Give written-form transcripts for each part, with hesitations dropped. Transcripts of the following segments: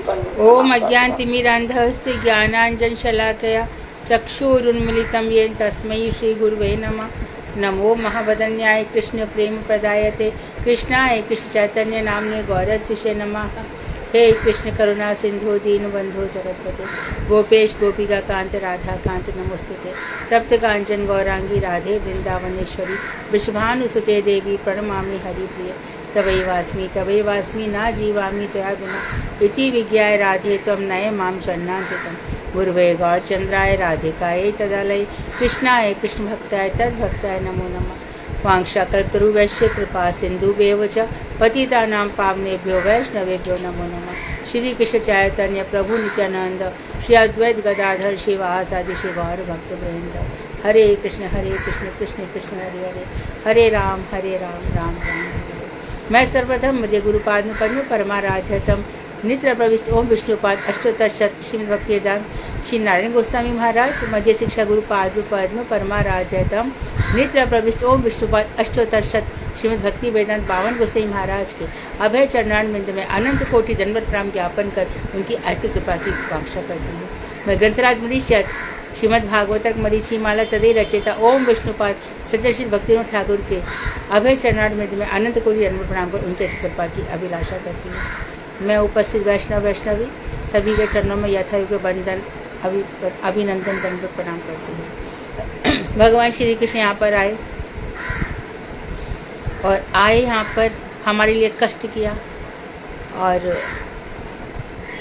ओम अज्ञानतिमिरान्धस्य ज्ञानाञ्जनशलाकया चक्षुरुन्मिलितं येन तस्मै श्रीगुरुवे नमः। नमो महावदन्याय कृष्ण प्रेम प्रदायते कृष्णाय कृष्ण चैतन्य नामने गौरतिशे नमः। हे कृष्ण करुणा सिंधु दीनबंधु जगतपते गोपेश गोपिका कांत राधा कांत नमोस्तुते। तप्त कांचन गौरांगी राधे वृंदावनेश्वरी वृषभानुसुते देवी प्रणमामि हरिप्रिय। तवैवास्मि ना जीवामि त्वया विना इति विज्ञाय राधे त्वं नय मां शरणागतं। गुरुवे गौरचंद्राय राधिकायै तदालय कृष्णाय कृष्ण भक्ताय तद्भक्ताय नमो नमः। वांशाकल्पतरुवैश्य कृपा सिंधुभ्येव च पतितानां पावनेभ्यो वैष्णवेभ्यो नमो नमः। श्री कृष्ण चैतन्य प्रभु नित्यानंद श्री अद्वैत गदाधर शिवासादि शिवगौर भक्तवृंद। हरे कृष्ण कृष्ण कृष्ण हरे हरे हरे राम राम राम हरे। मैं सर्वधर्म मध्य गुरुपाद पद्म परमाराध्यतम नित्य प्रविष्ट ओम विष्णुपाद अष्टोत्तर शत श्रीमद् भक्तिवेदांत श्री नारायण गोस्वामी महाराज मध्य शिक्षा गुरुपाद पद्म परमाराध्यतम नित्य प्रविष्ट ओम विष्णुपाद अष्टोत्तर शत श्रीमद् भक्ति वेदांत 52 गोस्वामी महाराज के अभय चरणारविंद में अनंत कोटि दंडवत प्रणाम ज्ञापन कर उनकी अति कृपा की कांक्षा करती हूँ। मैं ग्रंथराज मरीचर श्रीमद् भागवतक मरीचि माला तदे रचेता ओम विष्णुपाद सज्जन श्री भक्तिनाथ ठाकुर के अभय चरणारविंद में अनंत कोटि दंडवत प्रणाम कर उनकी अति कृपा की अभिलाषा करती हूँ। मैं उपस्थित वैष्णवी सभी के चरणों में यथायोग्य बंदन अभिनंदन दंडवत प्रणाम करती हूँ। भगवान श्री कृष्ण यहाँ पर आए और यहाँ पर हमारे लिए कष्ट किया और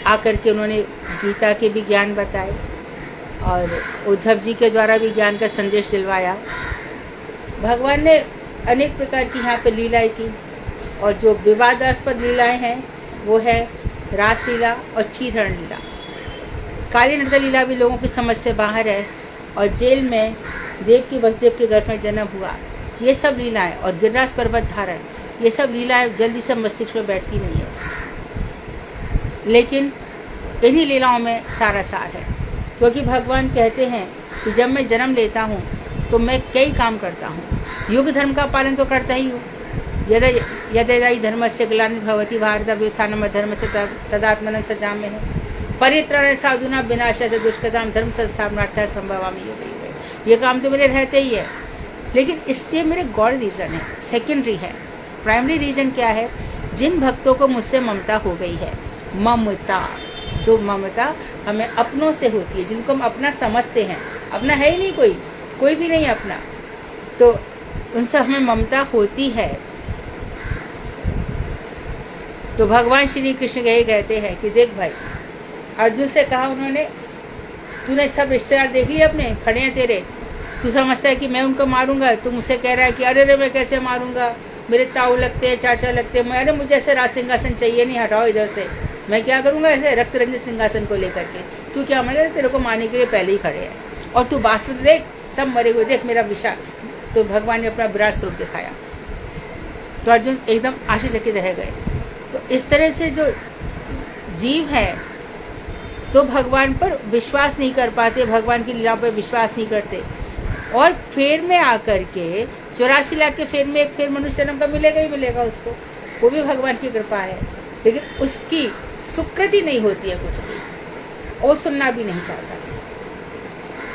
आकर के उन्होंने गीता के भी ज्ञान बताए और उद्धव जी के द्वारा भी ज्ञान का संदेश दिलवाया। भगवान ने अनेक प्रकार की यहाँ पर लीलाएं की और जो विवादास्पद लीलाएं हैं वो है रासलीला और चीरहरण लीला। काली नृत्य लीला भी लोगों की समझ से बाहर है और जेल में देव की वसुदेव के गर्भ में जन्म हुआ, ये सब लीलाएं और गिरिराज पर्वत धारण, ये सब लीलाएं जल्दी से मस्तिष्क में बैठती नहीं है, लेकिन इन्हीं लीलाओं में सारा सार है। क्योंकि भगवान कहते हैं कि जब मैं जन्म लेता हूँ तो मैं कई काम करता हूँ। युग धर्म का पालन तो करता ही हूँ। यदि धर्म से ग्लानिर्भवति भारत व्युत्थानम धर्म से तदात्मनं सजाम्यहम् है परित्राणाय साधूनां विनाशाय दुष्कृतां धर्म संस्थापनार्थाय संभवामि युगे। ये काम तो मेरे रहते ही है, लेकिन इससे मेरे गॉड रीज़न है, सेकेंडरी है। प्राइमरी रीज़न क्या है? जिन भक्तों को मुझसे ममता हो गई है, ममता, जो ममता हमें अपनों से होती है, जिनको हम अपना समझते हैं, अपना है ही नहीं कोई भी नहीं अपना, तो उनसे हमें ममता होती है। तो भगवान श्री कृष्ण यही कहते हैं कि देख भाई, अर्जुन से कहा उन्होंने, तूने सब रिश्तेदार देख लिए अपने खड़े हैं तेरे, तू समझता है कि मैं उनको मारूंगा, तू मुझसे कह रहा है कि अरे मैं कैसे मारूंगा, मेरे ताऊ लगते हैं, चाचा लगते हैं, अरे मुझे ऐसे राज सिंहासन चाहिए नहीं, हटाओ इधर से, मैं क्या करूंगा ऐसे रक्त रंजित सिंहासन को लेकर के। तू क्या मरे, तेरे को मारने के लिए पहले ही खड़े हैं और तू बासुर देख, सब मरे हुए, देख मेरा विशाल। तो भगवान ने अपना विराट स्वरूप दिखाया तो अर्जुन एकदम आश्चर्यचकित रह गए। तो इस तरह से जो जीव है तो भगवान पर विश्वास नहीं कर पाते, भगवान की लीला पर विश्वास नहीं करते और फेर में आकर के 84 लाख के फेर में एक फेर मनुष्य जन्म का मिलेगा ही मिलेगा उसको, वो भी भगवान की कृपा है, लेकिन उसकी सुकृति नहीं होती है कुछ भी और सुनना भी नहीं चाहता।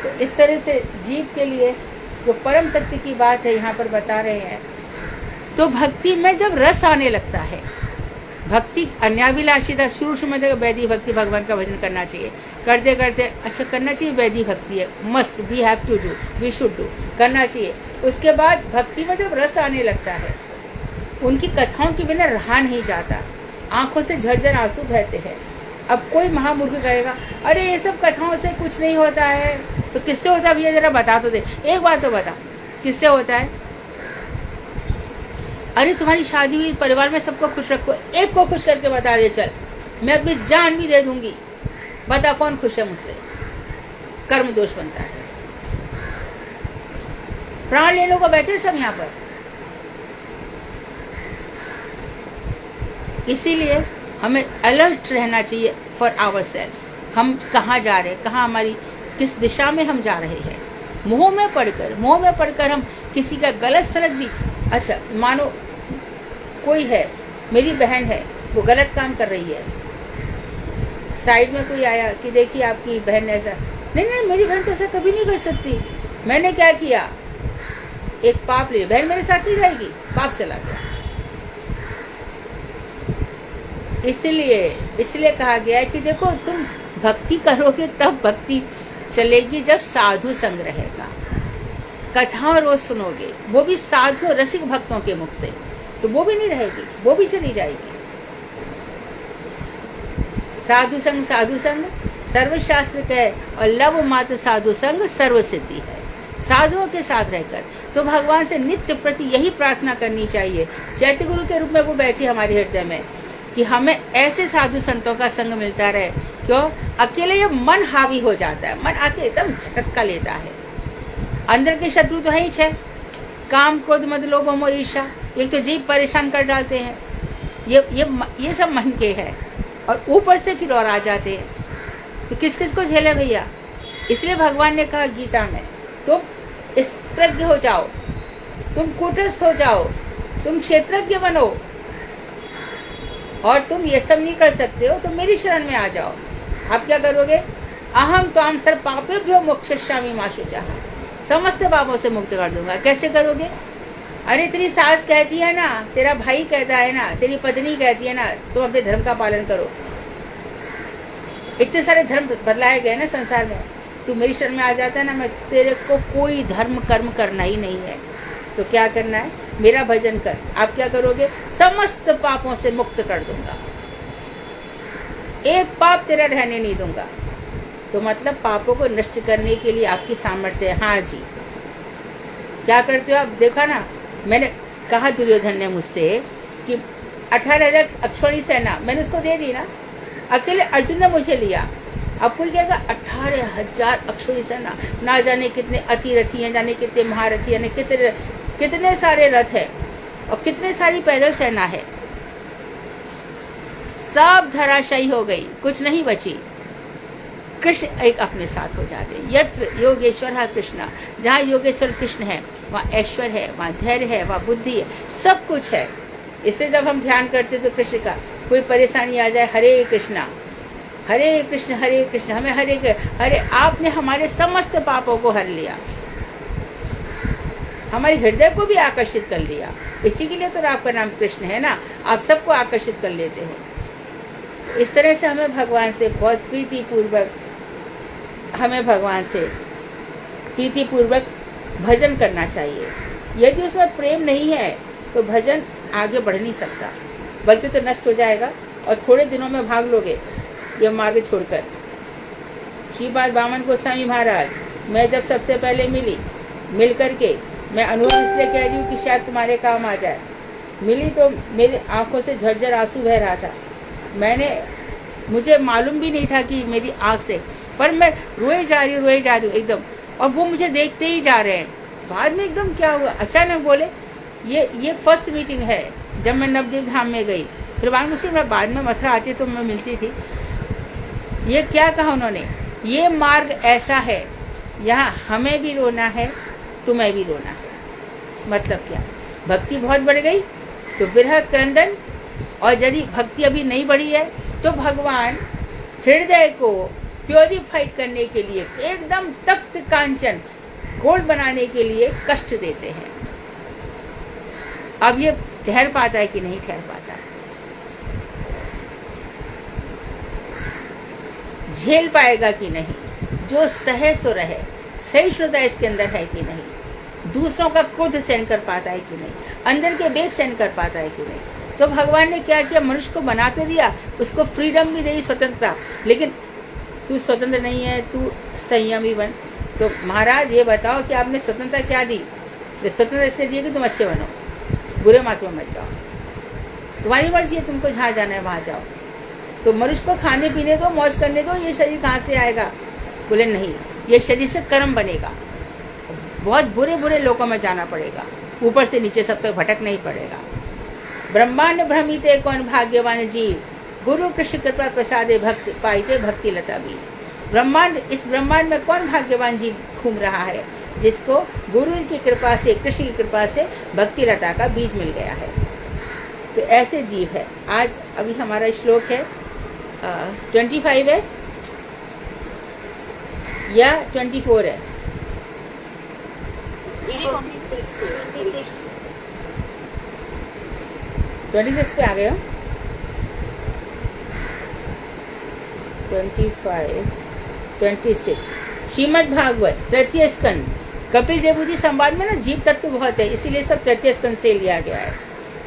तो इस तरह से जीव के लिए जो परम तत्व की बात है यहाँ पर बता रहे हैं। तो भक्ति में जब रस आने लगता है, भक्ति अन्याभिलाषिता, शुरू में देखो वैदिक भक्ति, भगवान का भजन करना चाहिए, करते करते अच्छा करना चाहिए, वैदिक भक्ति है, मस्त, we have to do, we should do, करना चाहिए। उसके बाद भक्ति में जब रस आने लगता है, उनकी कथाओं के बिना रहा नहीं जाता, आंखों से झरझर आंसू बहते हैं। अब कोई महामूर्ख कहेगा अरे ये सब कथाओं से कुछ नहीं होता है, तो किससे होता है भैया, जरा बता तो दे, एक बात तो बता, किससे होता है? अरे तुम्हारी शादी हुई, परिवार में सबको खुश रखो, एक को खुश करके बता दे, चल मैं अपनी जान भी दे दूंगी, बता कौन खुश है मुझसे? कर्म दोष बनता है, प्राण लेने को बैठे सब यहाँ पर। इसीलिए हमें अलर्ट रहना चाहिए फॉर आवर सेल्व्स। हम कहाँ जा रहे हैं, कहाँ हमारी किस दिशा में हम जा रहे हैं। मोह में पड़कर हम किसी का गलत सलत भी, अच्छा मानो कोई है, मेरी बहन है, वो गलत काम कर रही है, साइड में कोई आया कि देखिए आपकी बहन ऐसा, नहीं नहीं मेरी बहन तो ऐसा कभी नहीं कर सकती, मैंने क्या किया, एक पाप ले, बहन मेरे साथ नहीं जाएगी, पाप चला गया। इसलिए कहा गया है कि देखो तुम भक्ति करोगे तब भक्ति चलेगी जब साधु संग रहेगा, कथाओं रोज सुनोगे, वो भी साधु रसिक भक्तों के मुख से, तो वो भी नहीं रहेगी, वो भी चली जाएगी। साधु संग सर्वशास्त्र कहे और लव मात्र साधु संग सर्व सिद्धि है। साधुओं के साथ रहकर तो भगवान से नित्य प्रति यही प्रार्थना करनी चाहिए, चैत्य गुरु के रूप में वो बैठे हमारे हृदय में, कि हमें ऐसे साधु संतों का संग मिलता रहे। क्यों? अकेले ये मन हावी हो जाता है, मन आके एकदम झटका लेता है। अंदर के शत्रु तो है ही छह, काम क्रोध मद लोभ मोह ईर्ष्या, एक तो जीव परेशान कर डालते हैं, ये सब मन के है, और ऊपर से फिर और आ जाते हैं, तो किस किस को झेले भैया। इसलिए भगवान ने कहा गीता में, तुम स्त्रज्ञ हो जाओ, तुम कूटस्थ हो जाओ, तुम क्षेत्रज्ञ बनो, और तुम ये सब नहीं कर सकते हो तो मेरी शरण में आ जाओ। आप क्या करोगे? अहम त्वाम सर्व पापेभ्यो मोक्षयिष्यामि मा शुचः, समस्त पापों से मुक्त कर दूंगा। कैसे करोगे? अरे तेरी सास कहती है ना, तेरा भाई कहता है ना, तेरी पत्नी कहती है ना, तुम अपने धर्म का पालन करो। इतने सारे धर्म बदलाए गए ना संसार में, तू मेरी शरण में आ जाता है ना, मैं तेरे को कोई धर्म कर्म करना ही नहीं है, तो क्या करना है? मेरा भजन कर। आप क्या करोगे? समस्त पापों से मुक्त कर दूंगा, एक पाप तेरा रहने नहीं दूंगा। तो मतलब पापों को नष्ट करने के लिए आपकी सामर्थ्य है। हाँ जी, क्या करते हो आप? देखा ना, मैंने कहा दुर्योधन ने मुझसे कि 18,000 अक्षौणी सेना मैंने उसको दे दी ना, अकेले अर्जुन ने मुझे लिया। अब कोई कहेगा 18,000 अक्षौणी सेना, ना जाने कितने अतिरथी हैं, जाने कितने महारथी हैं, कितने सारे रथ हैं, और कितने सारी पैदल सेना है, सब धराशायी हो गई, कुछ नहीं बची। कृष्ण एक अपने साथ हो जाते। यत्र योगेश्वर कृष्ण, जहाँ योगेश्वर कृष्ण है वहाँ ऐश्वर्य है, वहाँ धैर्य है, वहाँ बुद्धि है, सब कुछ है। इससे जब हम ध्यान करते तो कृष्ण का कोई परेशानी आ जाए, हरे कृष्ण हरे कृष्ण, हमें हरे आपने हमारे समस्त पापों को हर लिया, हमारे हृदय को भी आकर्षित कर लिया। इसी के लिए तो आपका नाम कृष्ण है ना, आप सबको आकर्षित कर लेते हो। इस तरह से हमें भगवान से बहुत प्रीतिपूर्वक भजन करना चाहिए। यदि उसमें प्रेम नहीं है तो भजन आगे बढ़ नहीं सकता, बल्कि तो नष्ट हो जाएगा और थोड़े दिनों में भाग लोगे ये मार्ग छोड़कर। श्रीपाद वामन गोस्वामी महाराज, मैं जब सबसे पहले मिल करके, मैं अनुभव इसलिए कह रही हूँ कि शायद तुम्हारे काम आ जाए, मिली तो मेरी आंखों से झरझर आंसू बह रहा था। मुझे मालूम भी नहीं था कि मेरी आंख से, पर मैं रोए जा रही हूँ एकदम, और वो मुझे देखते ही जा रहे हैं। बाद में एकदम क्या हुआ, अचानक बोले ये फर्स्ट मीटिंग है जब मैं नवद्वीप धाम में गई। फिर बाद में मथुरा आती तो मैं मिलती थी। ये क्या कहा उन्होंने, ये मार्ग ऐसा है, यहाँ हमें भी रोना है, तुम्हें भी रोना है। मतलब क्या? भक्ति बहुत बढ़ गई तो विरह क्रंदन, और यदि भक्ति अभी नहीं बढ़ी है तो भगवान हृदय को प्योरीफाइड करने के लिए, एकदम तप्त कांचन गोल्ड बनाने के लिए कष्ट देते हैं। अब ये ठहर पाता है कि नहीं ठहर पाता, झेल पाएगा कि नहीं, जो सहे सो रहे, सहिष्णुता इसके अंदर है कि नहीं, दूसरों का क्रोध सहन कर पाता है कि नहीं, अंदर के वेग सहन कर पाता है कि नहीं। तो भगवान ने क्या किया, मनुष्य को बना तो दिया, उसको फ्रीडम भी दी, स्वतंत्रता, लेकिन तू स्वतंत्र नहीं है, तू संयमी बन। तो महाराज ये बताओ कि आपने स्वतंत्रता क्या दी? स्वतंत्रता इसलिए दी कि तुम अच्छे बनो, बुरे मार्ग में मत जाओ, तुम्हारी मर्जी है, तुमको जहाँ जाना है वहाँ जाओ। तो मनुष्य को खाने पीने दो, मौज करने दो, ये शरीर कहाँ से आएगा? बोले नहीं, ये शरीर से कर्म बनेगा, बहुत बुरे बुरे लोगों में जाना पड़ेगा, ऊपर से नीचे सब पे भटक नहीं पड़ेगा। ब्रह्मांड भ्रमिते कौन भाग्यवान जीव, गुरु कृष्ण कृपा प्रसादे भक्ति पाइते भक्ति लता बीज। इस ब्रह्मांड में कौन भाग्यवान जीव घूम रहा है, जिसको गुरु की कृपा से, कृष्ण की कृपा से भक्ति लता का बीज मिल गया है। तो ऐसे जीव है। आज अभी हमारा श्लोक है 25 है या 24 है? 26 पे आ गए हो। 25, 26 श्रीमद् भागवत तृतीय स्कंद कपिल देव जी संवाद में ना जीव तत्व बहुत है, इसीलिए सब तृतीय स्कंद से लिया गया है।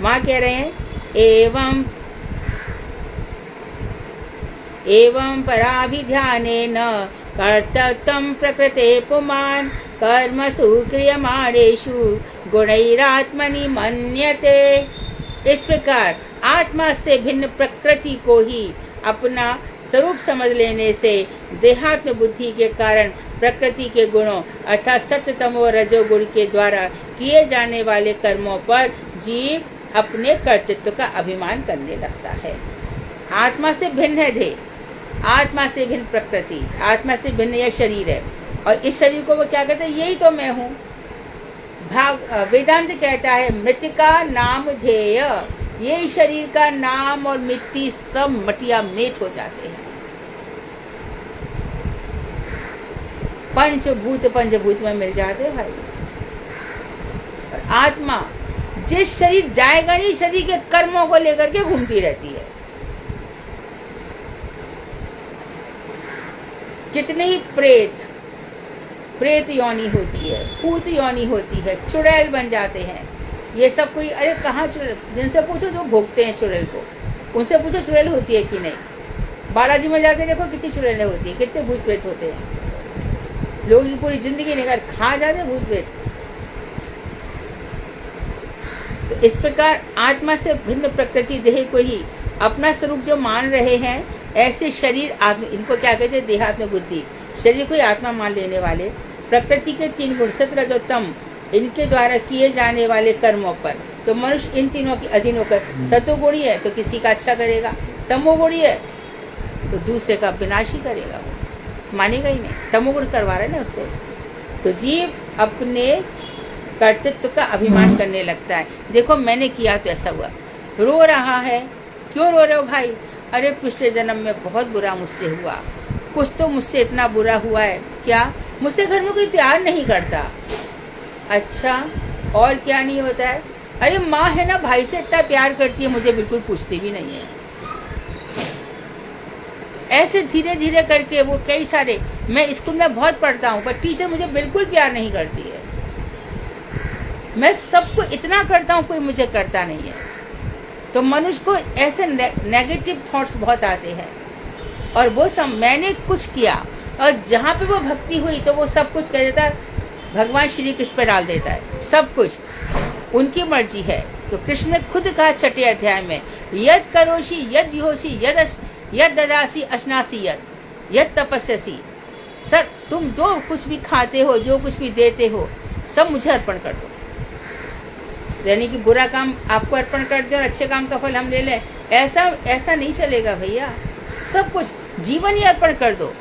माँ कह रहे हैं एवं पराभिध्यानेन कर्तव्यं प्रकृते पुमान् कर्मसु क्रियमाणेषु गुणैरात्मनि मन्यते। इस प्रकार आत्मा से भिन्न प्रकृति को ही अपना स्वरूप समझ लेने से देहात्म बुद्धि के कारण प्रकृति के गुणों अर्थात सत्व तमो रजोगुण के द्वारा किए जाने वाले कर्मों पर जीव अपने कर्तृत्व का अभिमान करने लगता है। आत्मा से भिन्न है देह, आत्मा से भिन्न प्रकृति, आत्मा से भिन्न यह शरीर है, और इस शरीर को वो क्या कहते हैं? यही तो मैं हूँ। वेदांत कहता है मृतिका नाम ध्येय, यही शरीर का नाम और मिट्टी सब मटिया मेट हो जाते हैं। पंचभूत में मिल जाते हैं भाई। और आत्मा जिस शरीर जाएगा नहीं, शरीर के कर्मों को लेकर के घूमती रहती है। कितने ही प्रेत योनि होती है, भूत योनि होती है, चुड़ैल बन जाते हैं। ये सब कोई अरे कहाँ चुड़ैल, जिनसे पूछो जो भोगते हैं चुड़ैल को, उनसे पूछो चुड़ैल होती है कि नहीं। बालाजी में जाके देखो कितनी चुड़ैलें होती है, कितने भूत प्रेत होते हैं। लोगों की पूरी जिंदगी निकाल खा जाते भूत प्रेत। तो इस प्रकार आत्मा से भिन्न प्रकृति देह को ही अपना स्वरूप जो मान रहे हैं, ऐसे शरीर आत्मा, इनको क्या कहते हैं? देहात्म बुद्धि। शरीर को ही आत्मा मान लेने वाले प्रकृति के 3 गुण सत्व रजो तम, इनके द्वारा किए जाने वाले कर्मों पर तो मनुष्य इन तीनों के अधीन होकर, सतोगुणी है तो किसी का अच्छा करेगा, तमोगुणी है तो दूसरे का विनाश ही करेगा, वो मानेगा ही नहीं, तमोगुण करवा रहा है ना उससे। तो जीव अपने कर्तृत्व का अभिमान करने लगता है। देखो मैंने किया तो ऐसा हुआ, रो रहा है, क्यों रो रहे हो भाई? अरे पिछले जन्म में बहुत बुरा मुझसे हुआ, कुछ तो मुझसे इतना बुरा हुआ है। क्या? मुझसे घर में कोई प्यार नहीं करता। अच्छा, और क्या नहीं होता है? अरे माँ है ना, भाई से इतना प्यार करती है, मुझे बिल्कुल पूछती भी नहीं है। ऐसे धीरे धीरे करके वो कई सारे, मैं स्कूल में बहुत पढ़ता हूँ पर टीचर मुझे बिल्कुल प्यार नहीं करती है। मैं सबको इतना करता हूँ, कोई मुझे करता नहीं है। तो मनुष्य को ऐसे नेगेटिव थॉट्स बहुत आते हैं, और वो सब मैंने कुछ किया, और जहाँ पे वो भक्ति हुई तो वो सब कुछ कह देता है, भगवान श्री कृष्ण पे डाल देता है, सब कुछ उनकी मर्जी है। तो कृष्ण ने खुद कहा 6ठे अध्याय में, यद करोषि यद योषि यद ददासी अश्नासी यद तपस्यसी। सर तुम जो कुछ भी खाते हो, जो कुछ भी देते हो, सब मुझे अर्पण कर दो। यानी कि बुरा काम आपको अर्पण कर दो और अच्छे काम का फल हम ले लें, ऐसा नहीं चलेगा भैया। सब कुछ जीवन ही अर्पण कर दो,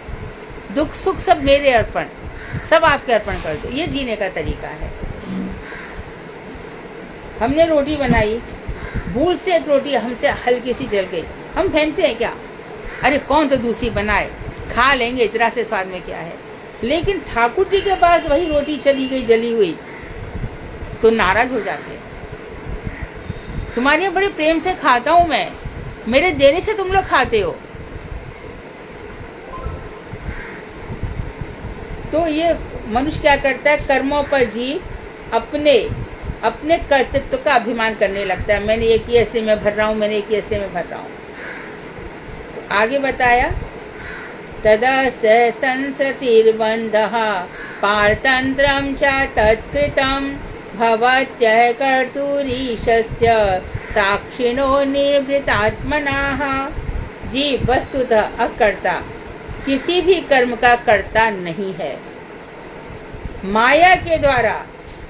दुख सुख सब मेरे अर्पण, सब आपके अर्पण कर दो। ये जीने का तरीका है। हमने रोटी बनाई, भूल से एक रोटी हमसे हल्की सी जल गई, हम फेंकते हैं क्या? अरे कौन तो दूसरी बनाए, खा लेंगे, जरा से स्वाद में क्या है। लेकिन ठाकुर जी के पास वही रोटी चली गई जली हुई तो नाराज हो जाते हैं। तुम्हारे बड़े प्रेम से खाता हूं मैं, मेरे देने से तुम लोग खाते हो। तो ये मनुष्य क्या करता है? कर्मों पर जीव अपने कर्तृत्व का अभिमान करने लगता है। मैंने ये किया इसलिए मैं भर रहा हूँ, मैंने ये किया इसलिए मैं भर रहा हूँ। तो आगे बताया, तदा स संसृतिर्बन्धः पारतन्त्रं च तत्कृतं भवत्यः कर्तुरीशस्य साक्षिणो निवृत्तात्मनाः। जीव वस्तुतः अकर्ता, किसी भी कर्म का कर्ता नहीं है। माया के द्वारा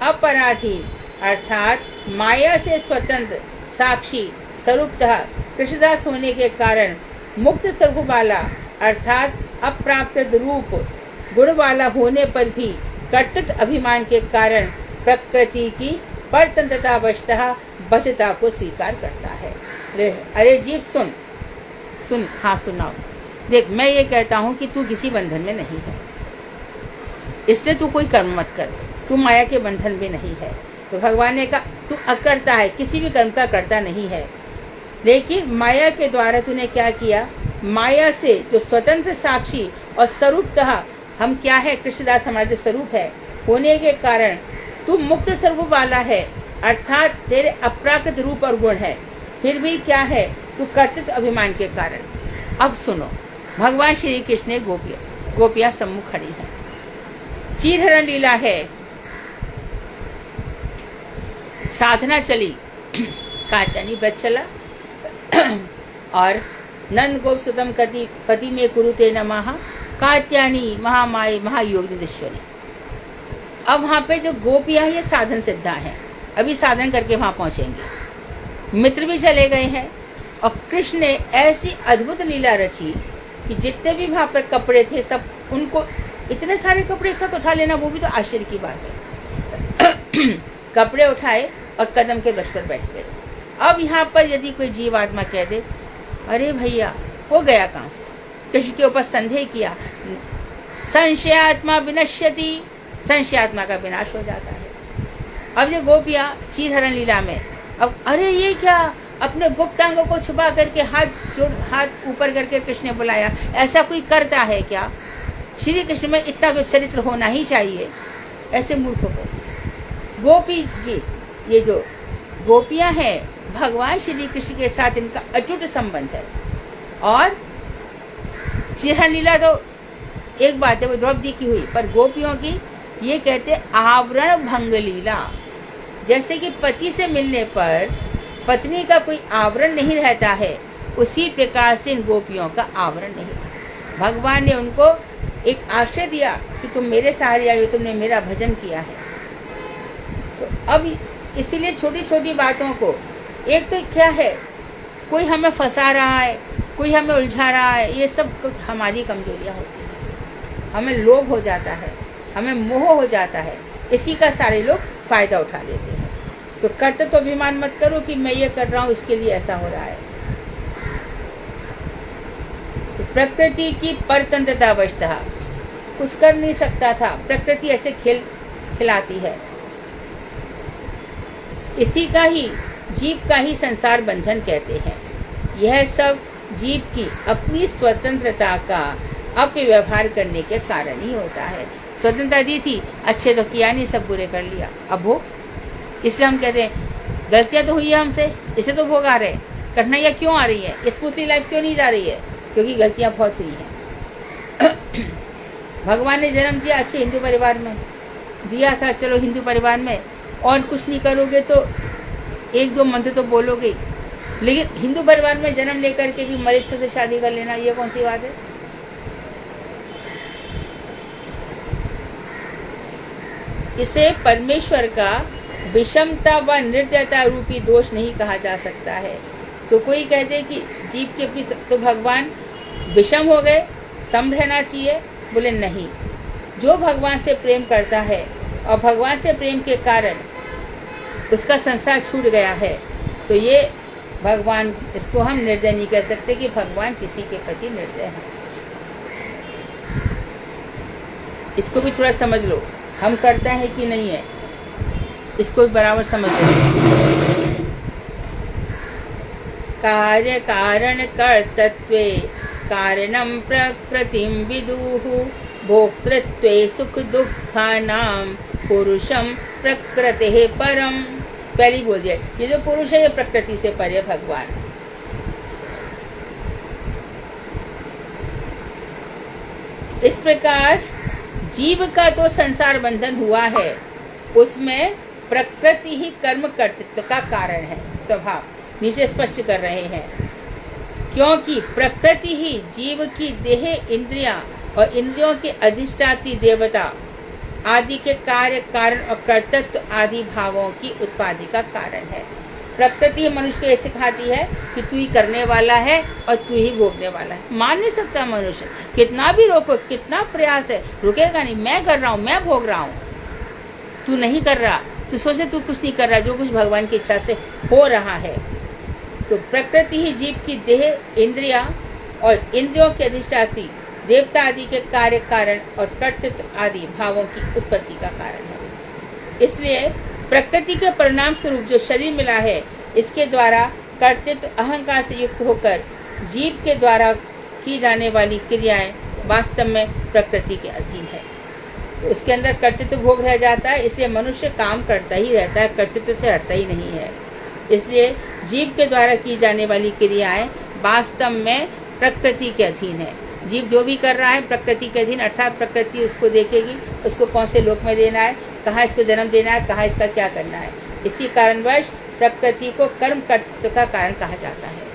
अपराधी अर्थात माया से स्वतंत्र साक्षी स्वरूपतः कृष्णदास होने के कारण मुक्त स्वरूप वाला अर्थात अप्राप्त रूप गुण वाला होने पर भी कर्तृत्व अभिमान के कारण प्रकृति की परतंत्रता वशतः बद्धता को स्वीकार करता है। अरे जीव सुन, हाँ सुनाओ। देख, मैं ये कहता हूँ कि तू किसी बंधन में नहीं है, इसलिए तू कोई कर्म मत कर, तू माया के बंधन में नहीं है। तो भगवान ने कहा तू अकर्ता है, किसी भी कर्म का कर्ता नहीं है, लेकिन माया के द्वारा तूने क्या किया, माया से जो स्वतंत्र साक्षी और स्वरूपतः हम क्या है, कृष्णदास हमारे स्वरूप है होने के कारण तू मुक्त स्वरूप वाला है, अर्थात तेरे अपराकृत रूप और गुण है, फिर भी क्या है, तू कर्तृत्व अभिमान के कारण। अब सुनो, भगवान श्री कृष्ण ने गोपियां सम्मुख खड़ी है, चीरहरण लीला है, साधना चली, कात्यायनी व्रत चला और नंद गोप सुतम पति में कुरुते नमः कात्यायनी महामाई महायोगिनीश्वरी। अब वहां पे जो गोपियां ये साधन सिद्धा है, अभी साधन करके वहां पहुंचेंगे। मित्र भी चले गए हैं और कृष्ण ने ऐसी अद्भुत लीला रची कि जितने भी वहां पर कपड़े थे सब, उनको इतने सारे कपड़े एक साथ उठा लेना वो भी तो आश्चर्य की बात है। कपड़े उठाए और कदम के वृक्ष पर बैठ गए। अब यहाँ पर यदि कोई जीव आत्मा कह दे अरे भैया वो गया कहाँ से, कृष्ण के ऊपर संदेह किया, संशयात्मा विनश्यति, संशयात्मा का विनाश हो जाता है। अब ये गोपियां चीरहरण लीला में, अब अरे ये क्या, अपने गुप्त अंगों को छुपा करके हाथ ऊपर करके कृष्ण ने बुलाया, ऐसा कोई करता है क्या? श्री कृष्ण में इतना तो चरित्र होना ही चाहिए। ऐसे मूर्खों को गोपी की, ये जो गोपियां हैं भगवान श्री कृष्ण के साथ इनका अटूट संबंध है। और चीरहरण लीला तो एक बात है, वो द्रौपदी की हुई, पर गोपियों की ये कहते आवरण भंग लीला। जैसे कि पति से मिलने पर पत्नी का कोई आवरण नहीं रहता है, उसी प्रकार से इन गोपियों का आवरण नहीं था। भगवान ने उनको एक आश्रय दिया कि तुम मेरे सहारे आई हो, तुमने मेरा भजन किया है। तो अब इसीलिए छोटी छोटी बातों को, एक तो क्या है, कोई हमें फंसा रहा है, कोई हमें उलझा रहा है, ये सब कुछ हमारी कमजोरियां होती हैं। हमें लोभ हो जाता है, हमें मोह हो जाता है, इसी का सारे लोग फायदा उठा लेते हैं। तो कर्तव्य तो अभिमान मत करो कि मैं ये कर रहा हूँ इसके लिए ऐसा हो रहा है। तो प्रकृति की परतंत्रता वशतः कुछ कर नहीं सकता था, प्रकृति ऐसे खिलाती है। इसी का ही जीव का ही संसार बंधन कहते हैं। यह सब जीव की अपनी स्वतंत्रता का अपव्यवहार करने के कारण ही होता है। स्वतंत्रता दी थी, अच्छे तो किया नहीं, सब बुरे कर लिया। अब वो, इसलिए हम कहते हैं गलतियां तो हुई है हमसे, इसे तो भोग आ रहे हैं, कठिनाइयां क्यों आ रही है, स्मूथली लाइफ क्यों नहीं जा रही है, क्योंकि गलतियां बहुत हुई हैं। भगवान ने जन्म दिया अच्छे हिंदू परिवार में, दिया था, चलो हिंदू परिवार में और कुछ नहीं करोगे तो एक दो मंत्र तो बोलोगे, लेकिन हिंदू परिवार में जन्म लेकर के भी मरीजों से शादी कर लेना, ये कौन सी बात है? इसे परमेश्वर का विषमता व निर्दयता रूपी दोष नहीं कहा जा सकता है। तो कोई कहते कि जीव के तो भगवान विषम हो गए, सम रहना चाहिए, बोले नहीं। जो भगवान से प्रेम करता है और भगवान से प्रेम के कारण उसका संसार छूट गया है, तो ये भगवान, इसको हम निर्दय नहीं कह सकते कि भगवान किसी के प्रति निर्दय है। इसको भी थोड़ा समझ लो, हम करते हैं कि नहीं है, इसको भी बराबर समझ लो। कार्य कारण कर्तृत्वे कारणम प्रकृतिम विदुः भोक्तृत्वे सुख दुःखानां पुरुषम प्रकृतिः परम। पहले बोल दिया, ये जो पुरुष है ये प्रकृति से परे भगवान। इस प्रकार जीव का तो संसार बंधन हुआ है, उसमें प्रकृति ही कर्म कर्तृत्व का कारण है, स्वभाव नीचे स्पष्ट कर रहे हैं। क्योंकि प्रकृति ही जीव की देह, इंद्रियां और इंद्रियों के अधिष्ठात्री देवता आदि के कार्य, कारण और कर्तृत्व आदि भावों की उत्पत्ति का कारण है। प्रकृति मनुष्य को ये सिखाती है कि तू ही करने वाला है और तू ही भोगने वाला है। मान नहीं सकता मनुष्य, कितना भी रोको, कितना प्रयास है, रुकेगा नहीं। मैं कर रहा हूँ, मैं भोग रहा हूँ, तू नहीं कर रहा, तू सोचे तू कुछ नहीं कर रहा, जो कुछ भगवान की इच्छा से हो रहा है। तो प्रकृति ही जीव की देह, इंद्रिया और इंद्रियों के अधिष्ठात्री देवता आदि के कार्य कारण और कर्तृत्व आदि भावों की उत्पत्ति का कारण है। इसलिए प्रकृति के परिणाम स्वरूप जो शरीर मिला है, इसके द्वारा कर्तृत्व अहंकार से युक्त होकर जीव के द्वारा की जाने वाली क्रियाएं वास्तव में प्रकृति के अधीन है। तो इसके अंदर कर्तृत्व भोग रह जाता है, इसलिए मनुष्य काम करता ही रहता है, कर्तृत्व से हटता ही नहीं है। इसलिए जीव के द्वारा की जाने वाली क्रियाएं वास्तव में प्रकृति के अधीन है। जीव जो भी कर रहा है प्रकृति के अधीन, अर्थात प्रकृति उसको देखेगी, उसको कौन से लोक में देना है, कहाँ इसको जन्म देना है, कहाँ इसका क्या करना है। इसी कारणवश प्रकृति को कर्म कर्तृत्व का कारण कहा जाता है।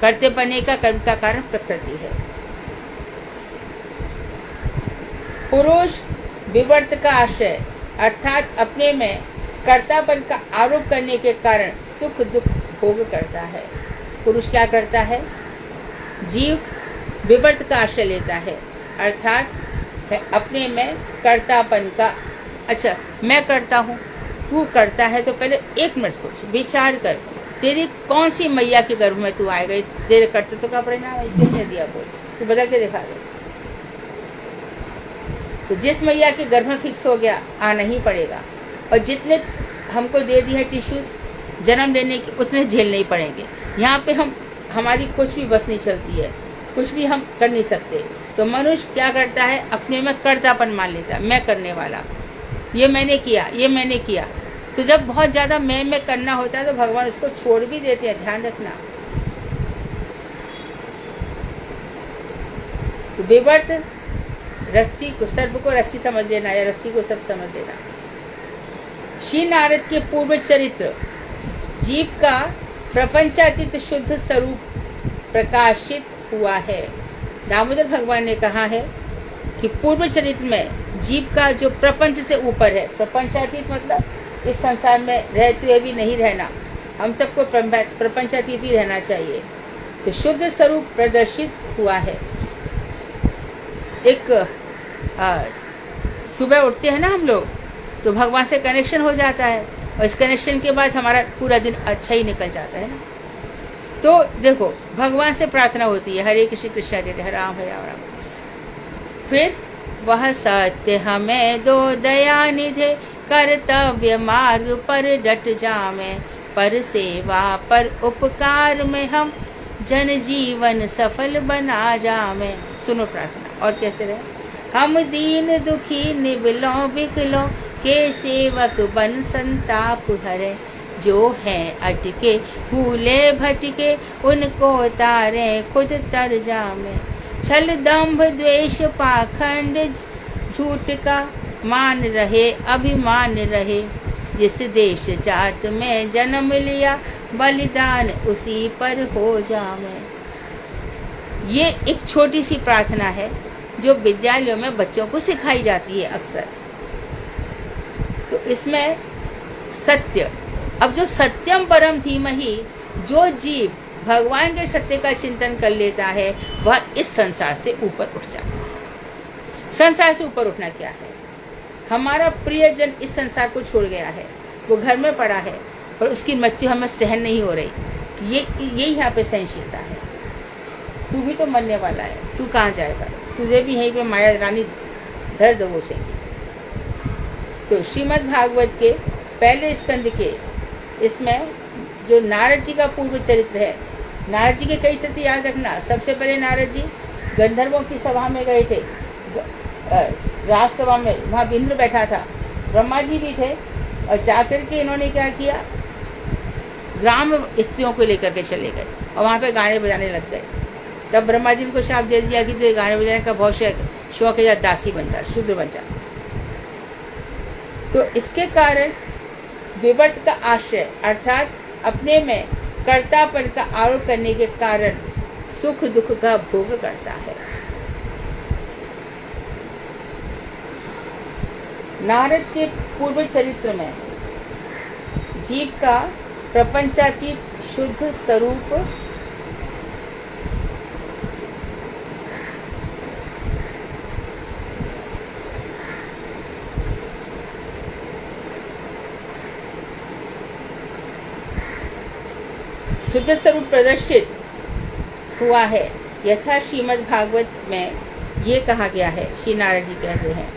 करते बने का कर्म का कारण प्रकृति है। पुरुष विवर्त का आश्रय अर्थात अपने में कर्तापन का आरोप करने के कारण सुख दुख भोग करता है। पुरुष क्या करता है? जीव विवर्त का आश्रय लेता है, अर्थात अपने में कर्तापन का, अच्छा मैं करता हूँ, तू करता है, तो पहले एक मिनट सोच, विचार कर, तेरी कौन सी मैया के गर्भ में तू आएगा? तेरे कर्तृत्व का परिणाम है, किसने दिया? बोल, तू बदल के दिखा दे। तो जिस मैया के गर्भ में फिक्स हो गया, आना ही पड़ेगा। और जितने हमको दे दी है टिश्यूज जन्म लेने के, उतने झेलने ही पड़ेंगे। यहाँ पे हमारी कुछ भी बस नहीं चलती है, कुछ भी हम कर नहीं सकते। तो मनुष्य क्या करता है? अपने में कर्तापन मान लेता है, मैं करने वाला, ये मैंने किया, ये मैंने किया। तो जब बहुत ज्यादा मैं करना होता है तो भगवान उसको छोड़ भी देते हैं, ध्यान रखना। तो विवर्त रस्सी को, सर्प को रस्सी समझ लेना या रस्सी को सर्प समझ लेना। श्री नारद के पूर्व चरित्र जीव का प्रपंचातीत शुद्ध स्वरूप प्रकाशित हुआ है। दामोदर भगवान ने कहा है कि पूर्व चरित्र में जीव का जो प्रपंच से ऊपर है, प्रपंचातीत मतलब इस संसार में रहते हुए भी नहीं रहना, हम सबको प्रपंचातीत ही रहना चाहिए। तो शुद्ध स्वरूप प्रदर्शित हुआ है। एक सुबह उठते हैं ना हम लोग, तो भगवान से कनेक्शन हो जाता है, और इस कनेक्शन के बाद हमारा पूरा दिन अच्छा ही निकल जाता है ना। तो देखो, भगवान से प्रार्थना होती है, हरे कृष्ण कृष्ण हरे हरे राम हरे राम। फिर वह सत्य हमें दो दया निधे, कर्तव्य मार्ग पर डट जामे, पर सेवा पर उपकार में हम जन जीवन सफल बना जामे। सुनो प्रार्थना, और कैसे रहे? हम दीन दुखी निबलो बिकलो, के सेवक बन संताप हरे, जो है अटके भूले भटके, उनको तारे खुद तर जामे। छल दंभ द्वेष पाखंड झूठ का मान रहे, अभिमान रहे, जिस देश जात में जन्म लिया, बलिदान उसी पर हो जामे। ये एक छोटी सी प्रार्थना है जो विद्यालयों में बच्चों को सिखाई जाती है अक्सर। तो इसमें सत्य, अब जो सत्यम परम धीमहि, जो जीव भगवान के सत्य का चिंतन कर लेता है, वह इस संसार से ऊपर उठ जाता है। संसार से ऊपर उठना क्या है? हमारा प्रियजन इस संसार को छोड़ गया है, वो घर में पड़ा है और उसकी मृत्यु हमें सहन नहीं हो रही। ये यहाँ पे सहनशीलता है। तू भी तो मरने वाला है, तू कहाँ जाएगा? तुझे भी यहीं पे माया रानी धर दबोचेगी। तो श्रीमद् भागवत के पहले स्कंद के इसमें जो नारद जी का पूर्व चरित्र है, नारद जी के कई सत्य याद रखना। सबसे पहले नारद जी गंधर्वों की सभा में गए थे, राजसभा में, वहाँ इंद्र बैठा था, ब्रह्मा जी भी थे, और जाकर के इन्होंने क्या किया? ग्राम स्त्रियों को लेकर के चले गए और वहाँ पे गाने बजाने लग गए। तब ब्रह्मा जी को शाप दे दिया कि जो गाने बजाने का बहुत शौक है, या दासी बन जा, शूद्र बन जा। तो इसके कारण विवर्त का आश्रय अर्थात अपने में कर्तापन का आरोप करने के कारण सुख दुख का भोग करता है। नारद के पूर्व चरित्र में जीव का प्रपंचातीत शुद्ध स्वरूप प्रदर्शित हुआ है। यथा श्रीमद् भागवत में ये कहा गया है। श्री नारद जी कहते हैं,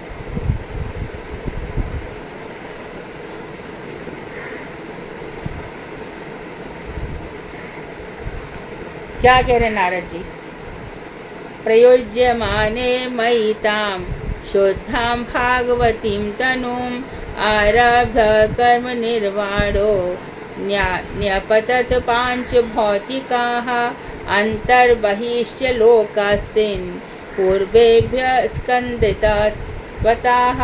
क्या कह रहे नारद जी? प्रयोज्य माने मयि ताम शुद्धां भागवतीं तनुम आरब्ध कर्म निर्वाणो न्यपतत पांच भौतिकाः अंतर्बहिश्च लोकास्तिन् पूर्वेभ्यः स्कन्दितवताः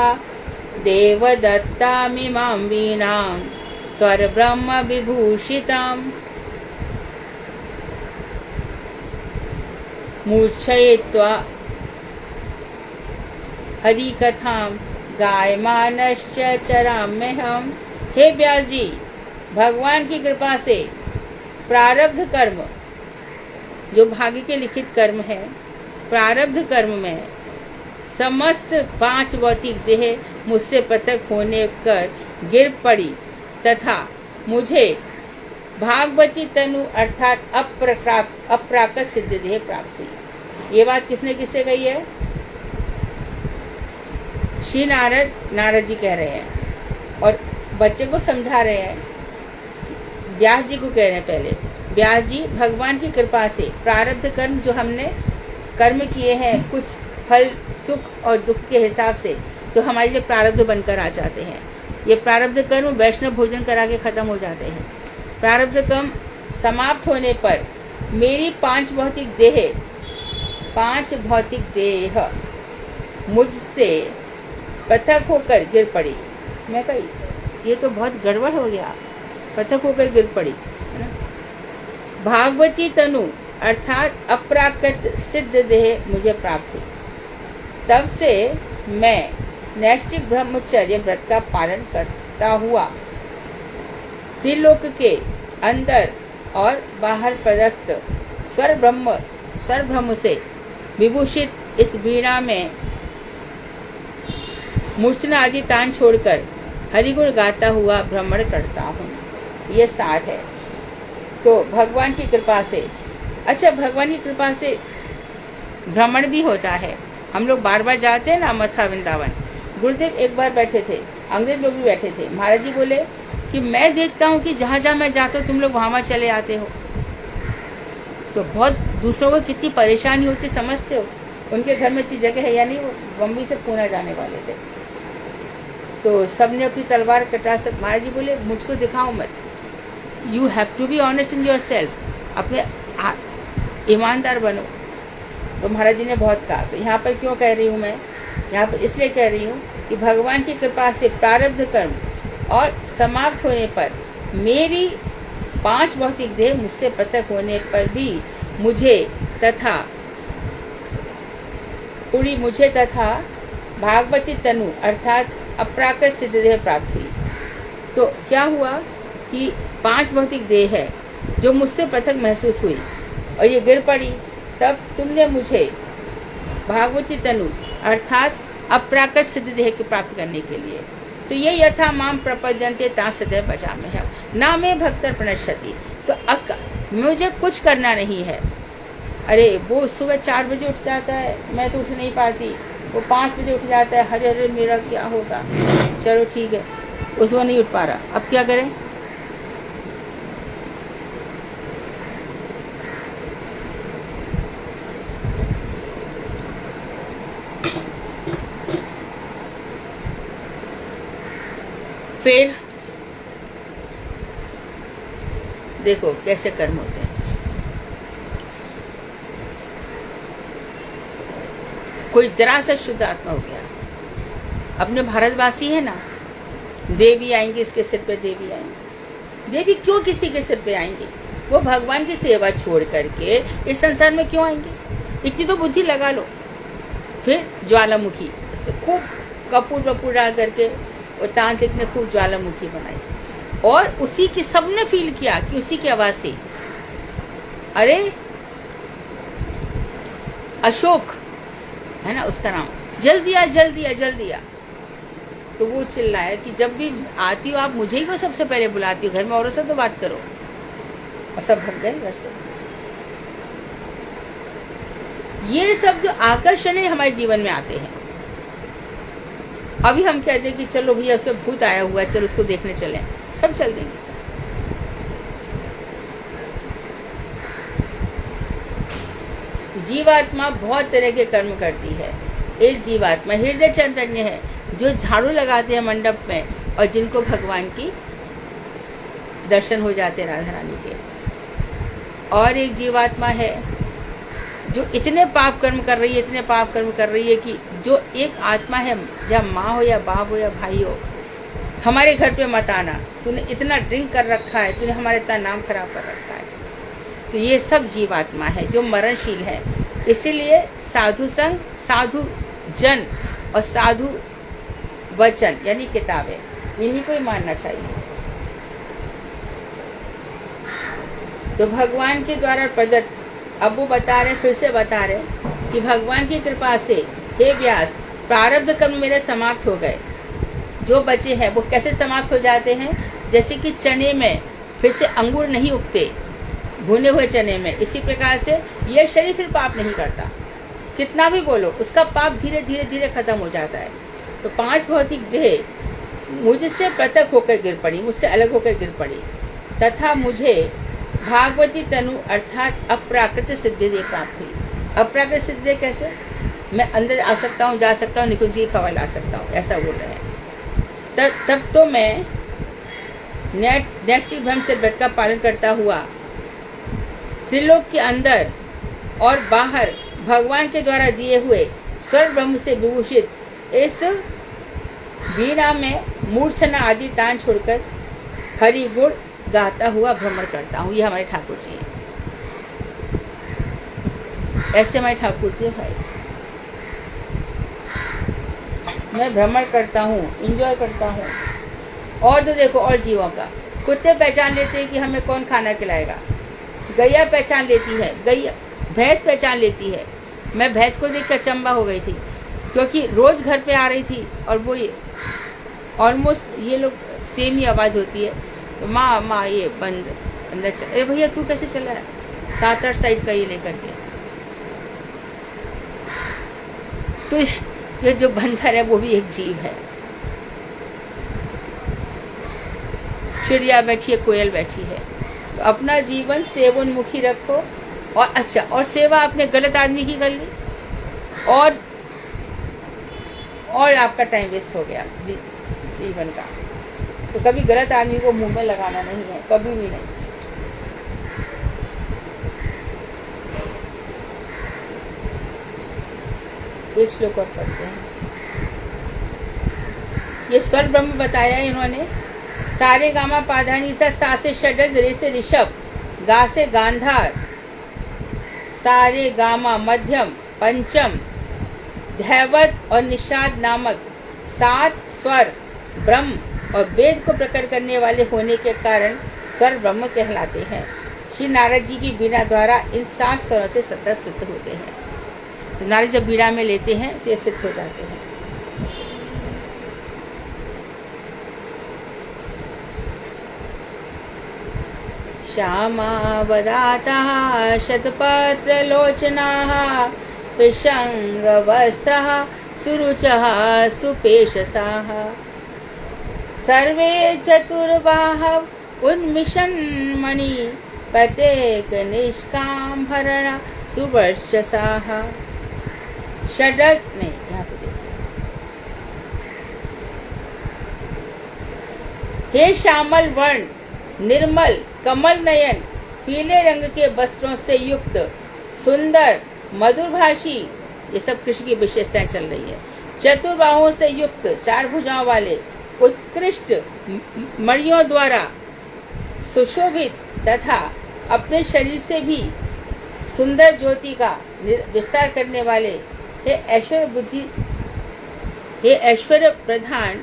देवदत्तामिमां वीणां स्वरब्रह्म विभूषिताम् मूर्छयित्वा हरिकथां गायमानश्च चराम्यहम्। हे व्यास जी, भगवान की कृपा से प्रारब्ध कर्म, जो भाग्य के लिखित कर्म है, प्रारब्ध कर्म में समस्त पांच भौतिक देह मुझसे पृथक होने कर गिर पड़ी तथा मुझे भागवती तनु अर्थात अप्राकृत सिद्ध देह प्राप्त हुई। ये बात किसने किससे कही है? श्री नारद जी कह रहे हैं और बच्चे को समझा रहे हैं। व्यास जी को कह रहे हैं पहले, व्यास जी, भगवान की कृपा से प्रारब्ध कर्म जो हमने कर्म किए हैं, कुछ फल सुख और दुख के हिसाब से, तो हमारे लिए प्रारब्ध बनकर आ जाते हैं। ये प्रारब्ध कर्म वैष्णव भोजन करा के खत्म हो जाते हैं। प्रारब्ध कर्म समाप्त होने पर मेरी पांच भौतिक देह मुझसे पृथक होकर गिर पड़ी। मैं कही ये तो बहुत गड़बड़ हो गया, पृथक होकर गिर पड़ी, है ना। भागवती तनु अर्थात अप्राकृत सिद्ध देह मुझे प्राप्त हुई। तब से मैं नैष्ठिक ब्रह्मचर्य व्रत का पालन करता हुआ त्रिलोक के अंदर और बाहर प्रदत्त स्वर ब्रह्म से विभूषित इस वीणा में मूर्छना आदि तान छोड़कर हरिगुण गाता हुआ भ्रमण करता हूँ। ये सार है। तो भगवान की कृपा से, अच्छा, भगवान की कृपा से भ्रमण भी होता है। हम लोग बार बार जाते हैं ना मथुरा वृंदावन। गुरुदेव एक बार बैठे थे, अंग्रेज लोग भी बैठे थे। महाराज जी बोले कि मैं देखता हूँ कि जहाँ जहाँ मैं जाता हूँ तुम लोग वहाँ चले आते हो, तो बहुत दूसरों को कितनी परेशानी होती समझते हो। उनके घर में इतनी जगह है या नहीं, वो बम्बई से पूना जाने वाले थे, तो सबने अपनी तलवार कटा। सब महाराज जी बोले मुझको दिखाओ मत, you have to be honest in yourself, अपने ईमानदार बनो। तो महाराज जी ने बहुत कहा। तो यहाँ पर क्यों कह रही हूँ मैं? यहाँ पर इसलिए कह रही हूँ कि भगवान की कृपा से प्रारब्ध कर्म और समाप्त होने पर मेरी पांच भौतिक देह मुझसे पृथक होने पर भी मुझे तथा भागवती तनु अर्थात अप्राकृत सिद्ध देह प्राप्त हुई। तो क्या हुआ कि पांच भौतिक देह है जो मुझसे पृथक महसूस हुई और ये गिर पड़ी, तब तुमने मुझे भागवती तनु अर्थात अप्राकृत सिद्ध देह की प्राप्त करने के लिए, तो ये यथा माम प्रपद्यन्ते ता सदैव बचामि है ना मैं भक्तर प्रणश्यति। तो मुझे कुछ करना नहीं है। अरे वो सुबह 4 बजे उठ जाता है, मैं तो उठ नहीं पाती, वो 5 बजे उठ जाता है, हरे हरे मेरा क्या होगा। चलो ठीक है, उसको नहीं उठ पा रहा, अब क्या करें? फिर देखो कैसे कर्म होते हैं। कोई जरा सा शुद्ध आत्मा हो गया, अपने भारतवासी है ना, देवी आएंगे, इसके सिर पे देवी आएंगे। देवी क्यों किसी के सिर पे आएंगे? वो भगवान की सेवा छोड़ करके इस संसार में क्यों आएंगे? इतनी तो बुद्धि लगा लो। फिर ज्वालामुखी, खूब कपूर वपूर डाल करके वो तांत्रिक ने खूब ज्वालामुखी बनाई और उसी की सबने फील किया कि उसी की आवाज थी। अरे अशोक है ना उसका नाम, जल दिया जल दिया जल दिया। तो वो चिल्लाया कि जब भी आती हो आप मुझे ही को सबसे पहले बुलाती हो, घर में औरों से तो बात करो। और सब भग गए घर से। ये सब जो आकर्षण है हमारे जीवन में आते हैं। अभी हम कहते हैं कि चलो भैया उसमें भूत आया हुआ है, चलो उसको देखने चलें, सब चल देंगे। जीवात्मा बहुत तरह के कर्म करती है। एक जीवात्मा हृदय चैतन्य है जो झाड़ू लगाते हैं मंडप में और जिनको भगवान की दर्शन हो जाते हैं राधा रानी के। और एक जीवात्मा है जो इतने पाप कर्म कर रही है, इतने पाप कर्म कर रही है कि जो एक आत्मा है, जब माँ हो या बाप हो या भाई हो, हमारे घर पे मत आना, तूने इतना ड्रिंक कर रखा है, तूने हमारा इतना नाम खराब कर रखा है। तो ये सब जीवात्मा है जो मरणशील है। इसीलिए साधु संग, साधु जन और साधु वचन यानी किताबें, इन्हीं को ही मानना चाहिए। तो भगवान के द्वारा प्रदत्त, अब वो बता रहे, फिर से बता रहे कि भगवान की कृपा से हे व्यास, प्रारब्ध कर्म मेरे समाप्त हो गए। जो बचे हैं वो कैसे समाप्त हो जाते हैं? जैसे कि चने में फिर से अंगूर नहीं उगते, भुने हुए चने में, इसी प्रकार से यह शरीर फिर पाप नहीं करता। कितना भी बोलो, उसका पाप धीरे धीरे धीरे खत्म हो जाता है। तो 5 भौतिक देह मुझसे पृथक होकर गिर पड़ी, मुझसे अलग होकर गिर पड़ी, तथा मुझे भागवती तनु अर्थात अप्राकृत सिद्धि देह प्राप्त हुई। अप्राकृत सिद्धि कैसे? मैं अंदर आ सकता हूँ, जा सकता हूँ, निकुंज की खबर ला सकता हूँ, ऐसा बोल रहे हैं। तब तो मैं नैष्ठिक भ्रम से व्रत का पालन करता हुआ त्रिलोक के अंदर और बाहर भगवान के द्वारा दिए हुए स्वर्ग ब्रह्म से विभूषित इस वीणा में मूर्छना आदि तान छोड़कर हरि गुण गाता हुआ भ्रमण करता हूँ। ये हमारे ठाकुर जी हैं, ऐसे हमारे ठाकुर जी भाई। मैं भ्रमण करता हूँ, इंजॉय करता हूँ। और तो देखो, और जीवों का, कुत्ते पहचान लेते हैं कि हमें कौन खाना खिलाएगा, गैया पहचान लेती है, गैया भैंस पहचान लेती है। मैं भैंस को देख कर अचंबा हो गई थी, क्योंकि रोज घर पे आ रही थी और वो ऑलमोस्ट ये लोग सेम ही आवाज़ होती है। तो माँ माँ ये बंद अंदर चल, अरे भैया तू कैसे चला है 7-8 साइड का ये लेकर के। तो ये जो बंदर है वो भी एक जीव है। चिड़िया बैठी है, कोयल बैठी है। तो अपना जीवन सेवोन्मुखी रखो। और अच्छा, और सेवा आपने गलत आदमी की कर ली और आपका टाइम वेस्ट हो गया जीवन का। तो कभी गलत आदमी को मुंह में लगाना नहीं है, कभी भी नहीं। एक श्लोक और पढ़ते हैं। ये स्वर ब्रह्म बताया इन्होंने। सारे गामा पाधानी सा से षडज रे से ऋषभ, गा से गांधार, सारे गामा मध्यम पंचम, धैवत और निषाद नामक 7 स्वर ब्रह्म और वेद को प्रकट करने वाले होने के कारण स्वर ब्रह्म कहलाते हैं। श्री नारद जी की बीड़ा द्वारा इन 7 स्वरों से सतह सिद्ध होते हैं। तो नारद जब बीड़ा में लेते हैं तो ये सिद्ध हो जाते हैं। श्यामावदातः शतपत्रलोचनाः पिशङ्गवस्त्रः सुरुचः सुपेशसाः, सर्वे चतुर्बाहव उन्मिषन्मणि प्रत्येक निष्काम्भरण सुवर्चसाः। षडज नहीं, यहाँ पे देखिए। हे श्यामल वर्ण, निर्मल कमल नयन, पीले रंग के वस्त्रों से युक्त, सुंदर मधुरभाषी, ये सब कृष्ण की विशेषताएं चल रही है। चतुर्बाहों से युक्त, 4 भुजाओं वाले, उत्कृष्ट मणियों द्वारा सुशोभित तथा अपने शरीर से भी सुंदर ज्योति का विस्तार करने वाले, हे ऐश्वर्य प्रधान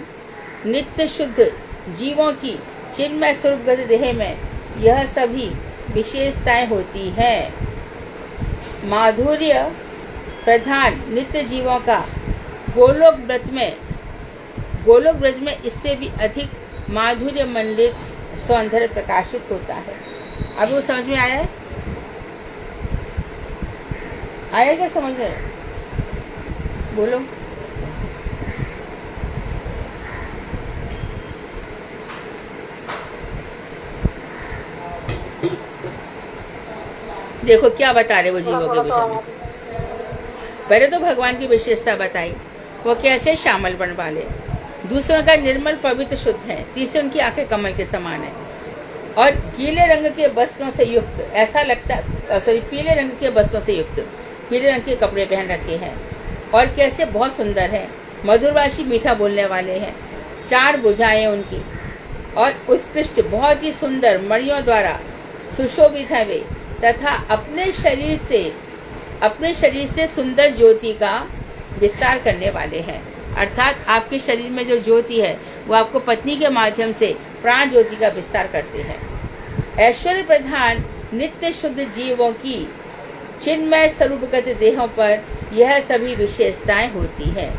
नित्य शुद्ध जीवों की चिन्मय स्वरूप देह में यह सभी विशेषताएं होती हैं। माधुर्य प्रधान नित्य जीवों का गोलोक ब्रज में इससे भी अधिक माधुर्य मंडित सौंदर्य प्रकाशित होता है। अब वो समझ में आया है? आया क्या समझ में? बोलो। देखो क्या बता रहे वो जीवों के विषय में। पहले तो भगवान की विशेषता बताई, वो कैसे श्यामल बन वाले, दूसरों का निर्मल पवित्र शुद्ध है, तीसरे उनकी आंखें कमल के समान है और पीले रंग के वस्त्रों से युक्त, ऐसा लगता पीले रंग के वस्त्रों से युक्त, पीले रंग के कपड़े पहन रखे हैं और कैसे बहुत सुंदर है, मधुरभाषी मीठा बोलने वाले हैं, 4 भुजाएं उनकी और उत्कृष्ट बहुत ही सुंदर मणियों द्वारा सुशोभित है वे, तथा अपने शरीर से सुंदर ज्योति का विस्तार करने वाले हैं। अर्थात आपके शरीर में जो ज्योति है वो आपको पत्नी के माध्यम से प्राण ज्योति का विस्तार करते हैं। ऐश्वर्य प्रधान नित्य शुद्ध जीवों की चिन्मय स्वरूपगत देहों पर यह सभी विशेषताएं होती हैं।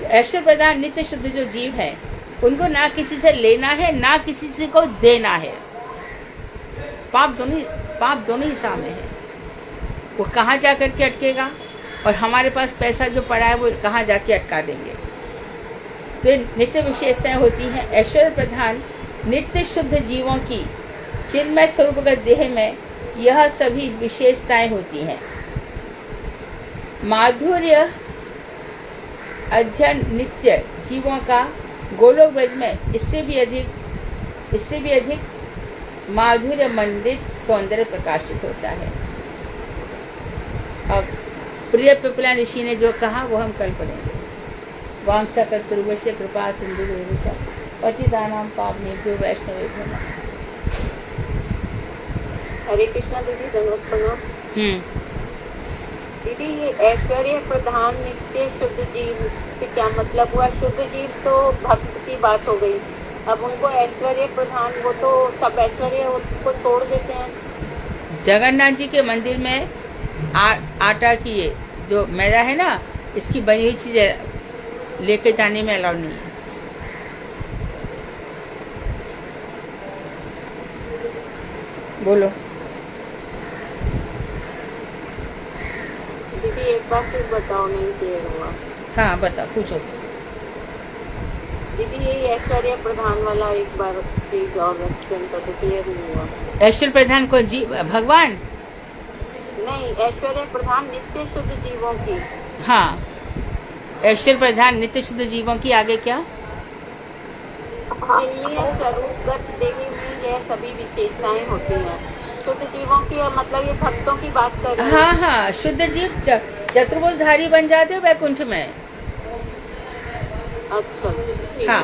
ऐश्वर्य प्रधान नित्य शुद्ध जो जीव हैं उनको ना किसी से लेना है ना किसी से को देना है। पाप दोनों हिस्सा में है। वो कहाँ जा करके अटकेगा और हमारे पास पैसा जो पड़ा है वो कहाँ जाके अटका देंगे। तो नित्य विशेषताएं होती हैं। ऐश्वर्य प्रधान नित्य शुद्ध जीवों की चिन्मय स्वरूपगत देह में यह सभी विशेषताएं होती हैं। माधुर्य अध्ययन नित्य जीवों का गोलोक ब्रज में इससे भी अधिक माधुर्य मंडित सौंदर्य प्रकाशित होता है। अब प्रिय पिपला ऋषि ने जो कहा वो हम कल पढ़ेंगे। वांछा कल्पतरुभ्यश्च कृपा सिंधुभ्यो पतितानां पावनेभ्यो वैष्णवेभ्यो नमः। हरे कृष्णा दीदी, धन्यवाद प्रणाम। दीदी ये ऐश्वर्य प्रधान नित्य शुद्ध जीव से क्या मतलब हुआ? शुद्ध जीव तो भक्त की बात हो गई, अब उनको ऐश्वर्य प्रधान, वो तो सब ऐश्वर्य को तोड़ देते हैं। जगन्नाथ जी के मंदिर में आटा की ये जो मैदा है ना, इसकी बनी हुई चीजें लेके जाने में अलाउ नहीं है। बोलो दीदी, एक बार फिर बताओ, नहीं क्लियर हुआ। हाँ बताओ, पूछो। दीदी ये ऐश्वर्य प्रधान वाला एक बार प्लीज और एक्सप्लेन कर दो, क्लियर नहीं हुआ। ऐश्वर्य प्रधान को जी भगवान नहीं, ऐश्वर्य प्रधान नित्य शुद्ध जीवों की। हाँ, ऐश्वर्य प्रधान नित्य शुद्ध जीवों की, आगे क्या? स्वरूपगत देह में यह सभी विशेषताएं होती हैं। शुद्ध जीवों की मतलब ये भक्तों की बात कर रहे हैं। हाँ हाँ, शुद्ध जीव चतुर्भुजधारी बन जाते हो वैकुंठ में। अच्छा, हाँ,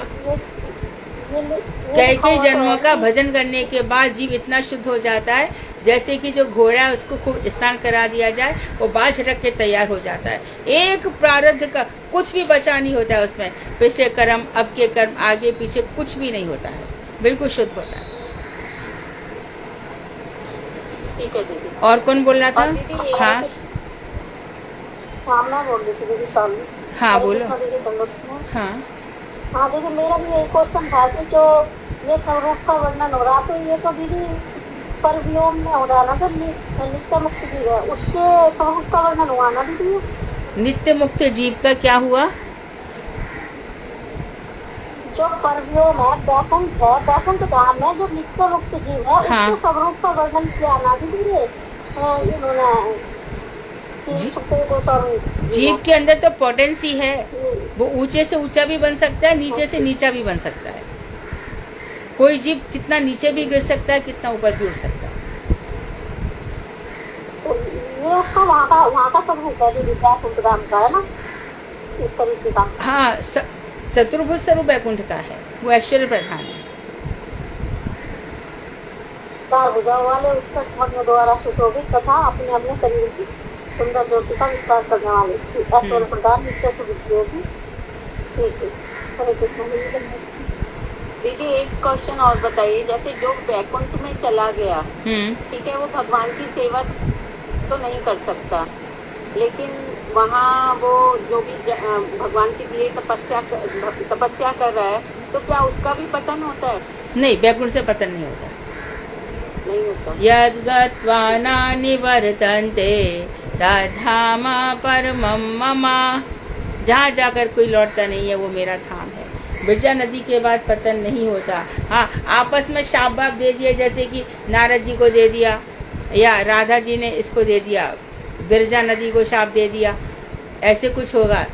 कई जन्मों का भजन करने के बाद जीव इतना शुद्ध हो जाता है, जैसे कि जो घोड़ा है उसको खूब स्नान करा दिया जाए, वो बाल झटक के तैयार हो जाता है। एक प्रारब्ध का कुछ भी बचा नहीं होता है उसमें, पिछले कर्म, अब के कर्म, आगे पीछे कुछ भी नहीं होता है, बिल्कुल शुद्ध होता है। ठीक है दीदी। और कौन बोल रहा था? हाँ सामना बोल रही थी दीदी, सामने। हाँ बोलो। हाँ हाँ दीदी, मेरा भी यही क्वेश्चन था कि जो ये स्वरूप का वर्णन हो रहा, तो ये तो दीदी पर व्योम में हो रहा ना, तो नित्य मुक्त जीव है, उसके स्वरूप का वर्णन हुआ ना दीदी। नित्य मुक्त जीव का क्या हुआ? जो परव्योम है, वैकुंठ धाम में जो नित्य मुक्त जीव है, हाँ। उसके स्वरूप का वर्णन किया ना दीदी इन्होंने। जीव के अंदर तो पोटेंसी है, वो ऊंचे से ऊंचा भी बन सकता है, नीचे से नीचा भी बन सकता है। कोई जीव कितना नीचे भी गिर सकता है, कितना ऊपर भी उड़ सकता है। तो ये उसका वहाँ का स्वरूप है दीदी, वैकुंठ धाम का है ना, इस तरीके का। हाँ, चतुर्भुज स्वरूप वैकुंठ का है, वो ऐश्वर्य प्रधान है। 4 भुजाओं वाले उत्कृष्ट द्वारा सुशोभित तथा अपने अपने शरीर की सुंदर ज्योति का विस्तार करने वाले ऐश्वर्य प्रधान नित्य शुद्ध जीवों की। ठीक है, हरे कृष्ण। दीदी एक क्वेश्चन और बताइए, जैसे जो वैकुंठ में चला गया, ठीक है, वो भगवान की सेवा तो नहीं कर सकता, लेकिन वहाँ वो जो भी भगवान के लिए तपस्या कर रहा है, तो क्या उसका भी पतन होता है? नहीं, वैकुंठ से पतन नहीं होता। नहीं होता। यद् गत्वा न निवर्तन्ते तद्धाम परमं मम। जहाँ जाकर कोई लौटता नहीं है वो मेरा धाम है। बिरजा नदी के बाद पतन नहीं होता। हाँ, आपस में शाप बाप दे दिए, जैसे कि नारद जी को दे दिया या राधा जी ने इसको दे दिया, बिरजा नदी को शाप दे दिया, ऐसे कुछ होगा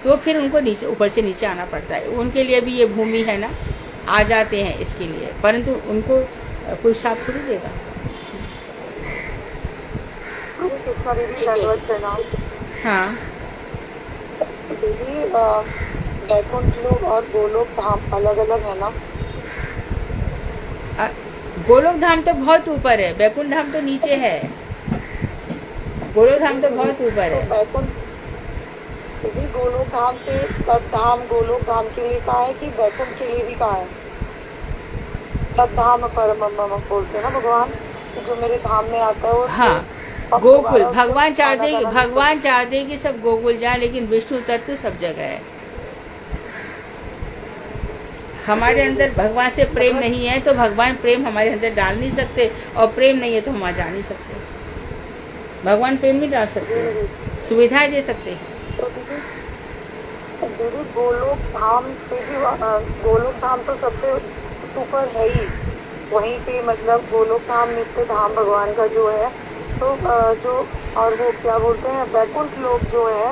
तो फिर उनको नीचे, ऊपर से नीचे आना पड़ता है। उनके लिए भी ये भूमि है ना, आ जाते हैं इसके लिए, परंतु उनको कोई शाप थोड़ी देगा। हाँ दीदी, वैकुंठ लोक और गोलोक धाम अलग अलग है ना? गोलोक धाम तो बहुत ऊपर है, वैकुंठ धाम तो नीचे है। गोलोक धाम तो बहुत ऊपर है। वैकुंठ दीदी, गोलोक धाम से तद्धाम गोलोक धाम के लिए कहा है कि वैकुंठ के लिए भी कहा है? तद्धाम परमं मम बोलते हैं ना भगवान, कि जो मेरे धाम में आता है वो। हाँ, गोकुल भगवान चाहते कि सब गोकुल जाए, लेकिन विष्णु तत्व सब जगह है। हमारे अंदर भगवान से प्रेम नहीं है तो भगवान प्रेम हमारे अंदर डाल नहीं सकते, और प्रेम नहीं है तो हम वहाँ जा नहीं सकते। भगवान प्रेम नहीं डाल सकते, सुविधाएं दे सकते हैं। तो दीदी गोलोक धाम से भी, गोलोक धाम तो सबसे ऊपर है ही, वहीं पे मतलब गोलोक धाम नित्य धाम भगवान का जो है, तो जो और वो क्या बोलते हैं वैकुंठ लोक जो है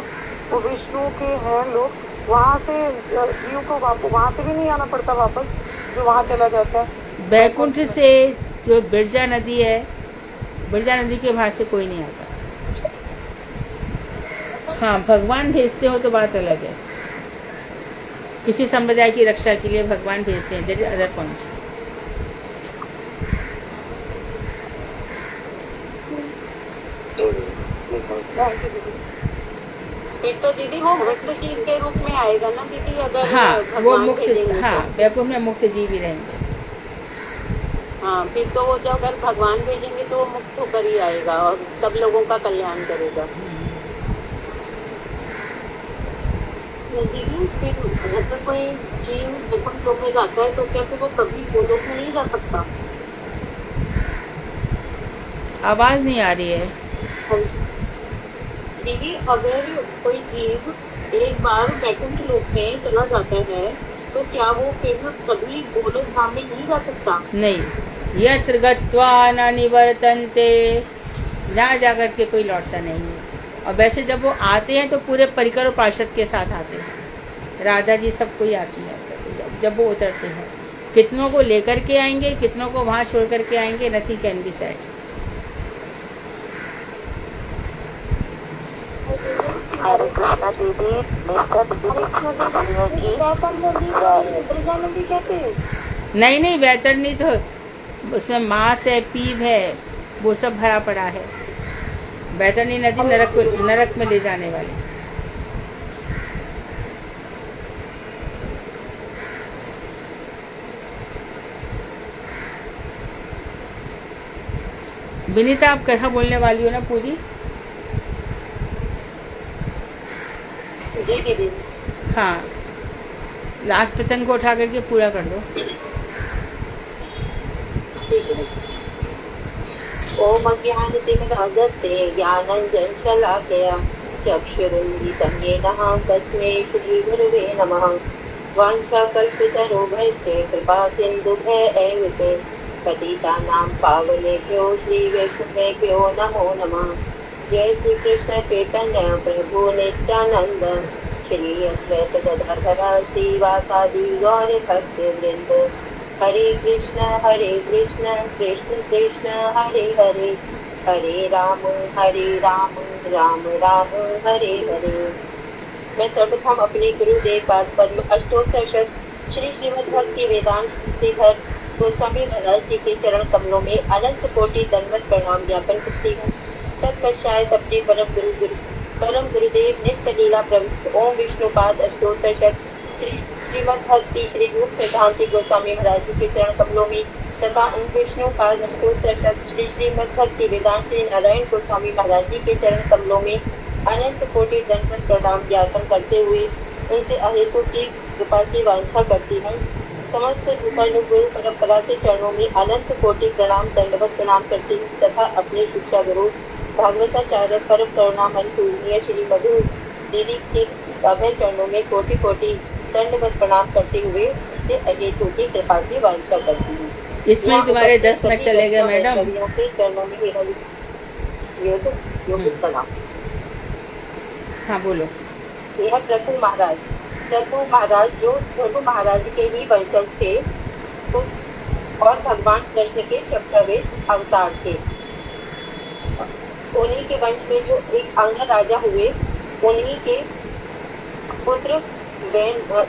वो विष्णु के हैं लोग, वहाँ से जीव को वहाँ से भी नहीं आना पड़ता वापस, जो वहाँ चला जाता है। वैकुंठ से जो बिरजा नदी है, बिरजा नदी के बाहर से कोई नहीं आता। हाँ, भगवान भेजते हो तो बात अलग है, किसी संप्रदाय की रक्षा के लिए भगवान भेजते हैं, दैट इज अदर पॉइंट। फिर तो दीदी वो मुक्त जीव के रूप में आएगा ना दीदी, अगर हाँ वो मुक्त, हाँ वैकुंठ में मुक्त जीव ही रहेंगे। हाँ, फिर तो वो जब अगर भगवान भेजेंगे तो वो मुक्त होकर ही आएगा और सब लोगों का कल्याण करेगा। दीदी, फिर अगर कोई जीव वैकुंठ लोक में जाता है तो क्या फिर वो कभी गोलोक में नहीं जा सकता? आवाज नहीं आ रही है दीदी, अगर कोई जीव एक बार वैकुंठ लोक में चला जाता है तो क्या वो फिर कभी गोलोक धाम में नहीं जा सकता? नहीं, यत्र गत्वा न निवर्तन्ते, जहाँ जाकर के कोई लौटता नहीं है। और वैसे जब वो आते हैं तो पूरे परिकर और पार्षद के साथ आते हैं, राधा जी सब कोई आती है। जब वो उतरते हैं, कितनों को लेकर के आएंगे, कितनों को वहाँ छोड़ करके आएंगे, नथिंग कैन बी सेड। हरे कृष्णा दीदी, नदी कहते हैं? नहीं, वैतरणी तो उसमें मांस है, पीप है, वो सब भरा पड़ा है। वैतरणी नदी नरक में ले जाने वाली। विनीता, आप कथा बोलने वाली हो ना पूरी? जी दीदी। हाँ, लास्ट प्रसंग को उठा करके पूरा कर दो। ओम अज्ञानतिमिरान्धस्य ज्ञानाञ्जनशलाकया चक्षुरुन्मिलितं येन तस्मै श्रीगुरवे नमः। वाञ्छाकल्पितरुभ्यश्च कृपासिन्धुभ्य एव च पतितानां पावनेभ्यो श्रीवैष्णवेभ्यो नमो नमः। जय श्री कृष्ण चैतन्य प्रभु नित्यानंद, श्री अद्वैत गदाधर श्रीवासादि गौर भक्तवृंद। हरे कृष्ण कृष्ण कृष्ण हरे हरे, हरे राम राम राम हरे हरे। मैं सर्वप्रथम अपने गुरुदेव पाद पद्म अष्टोत्तर श्री श्रीमद् भक्ति वेदांत श्रीधर गोस्वामी महाराज जी के चरण कमलों में अनंत कोटि दंडवत प्रणाम ज्ञापन करती हूँ। तत्पश्चात अपने परम गुरुदेव नित्य लीला प्रविष्ट ओम विष्णुपाद अष्टोत्तर श्रीमद् भक्ति श्री रूप सिद्धांति गोस्वामी महाराज जी के चरण कमलों में तथा उन विष्णुपाद अष्टोत्तर श्री श्रीमद् भक्ति वेदांत श्री नारायण गोस्वामी महाराज जी के चरण कमलों में अनंत कोटि दंडवत प्रणाम ज्ञापन करते हुए उनसे अनेकों की कृपा की वांछा करती हूँ। समस्त गुरु परंपरा के चरणों में अनंत कोटि प्रणाम दंडवत प्रणाम करती हूँ तथा अपने शिक्षा गुरु भागवताचार्य परम करुणामय पूजनीय श्री मधु दीदी के अभय चरणों में कोटि कोटि दंडवत प्रणाम करते हुए उनसे अजय कोटि कृपा की वांछा करती हूँ। इसमें तुम्हारे 10 मिनट चले गए मैडम। कवियों के चरणों में योगिक प्रणाम। हाँ बोलो। यह प्रभु महाराज जो प्रभु महाराज के ही वंशज थे तो और भगवान कृष्ण के शब्दावेश अवतार थे। उन्हीं के वंश में जो एक अंग राजा हुए, उन्हीं के पुत्र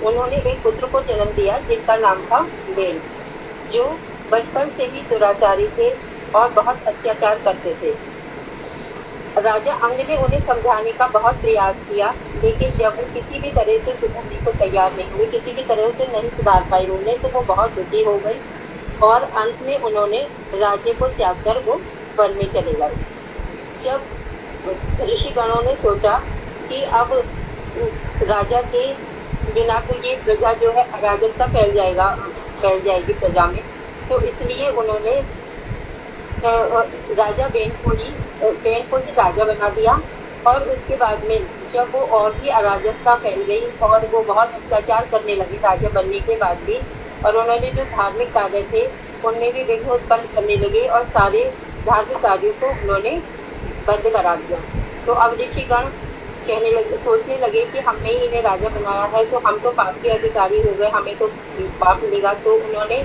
उन्होंने एक पुत्र को जन्म दिया जिनका नाम था बेन, जो बचपन से ही दुराचारी थे और बहुत अत्याचार करते थे। राजा अंग ने उन्हें समझाने का बहुत प्रयास किया, लेकिन जब वो किसी भी तरह से सुधरने को तैयार नहीं हुए, किसी भी तरह से नहीं सुधार पाई उन्हें, तो वो बहुत दुखी हो गई और अंत में उन्होंने राज्य को त्याग कर वो वन में चले गए। जब ऋषिगणों ने सोचा कि अब राजा के बिना तो ये प्रजा जो है अराजकता फैल जाएगी प्रजा में, तो इसलिए उन्होंने राजा बेन को ही राजा बना दिया। और उसके बाद में जब वो और भी अराजकता फैल गई और वो बहुत अत्याचार करने लगे राजा बनने के बाद भी, और उन्होंने जो धार्मिक कार्य थे उनमें भी विघ्न उत्पन्न करने लगे और सारे धार्मिक कार्यों को उन्होंने बंद करा दिया। तो अब ऋषिगण सोचने लगे कि हमने ही इन्हें राजा बनाया है तो हम तो पाप के अधिकारी हो गए, हमें तो पाप मिलेगा। तो उन्होंने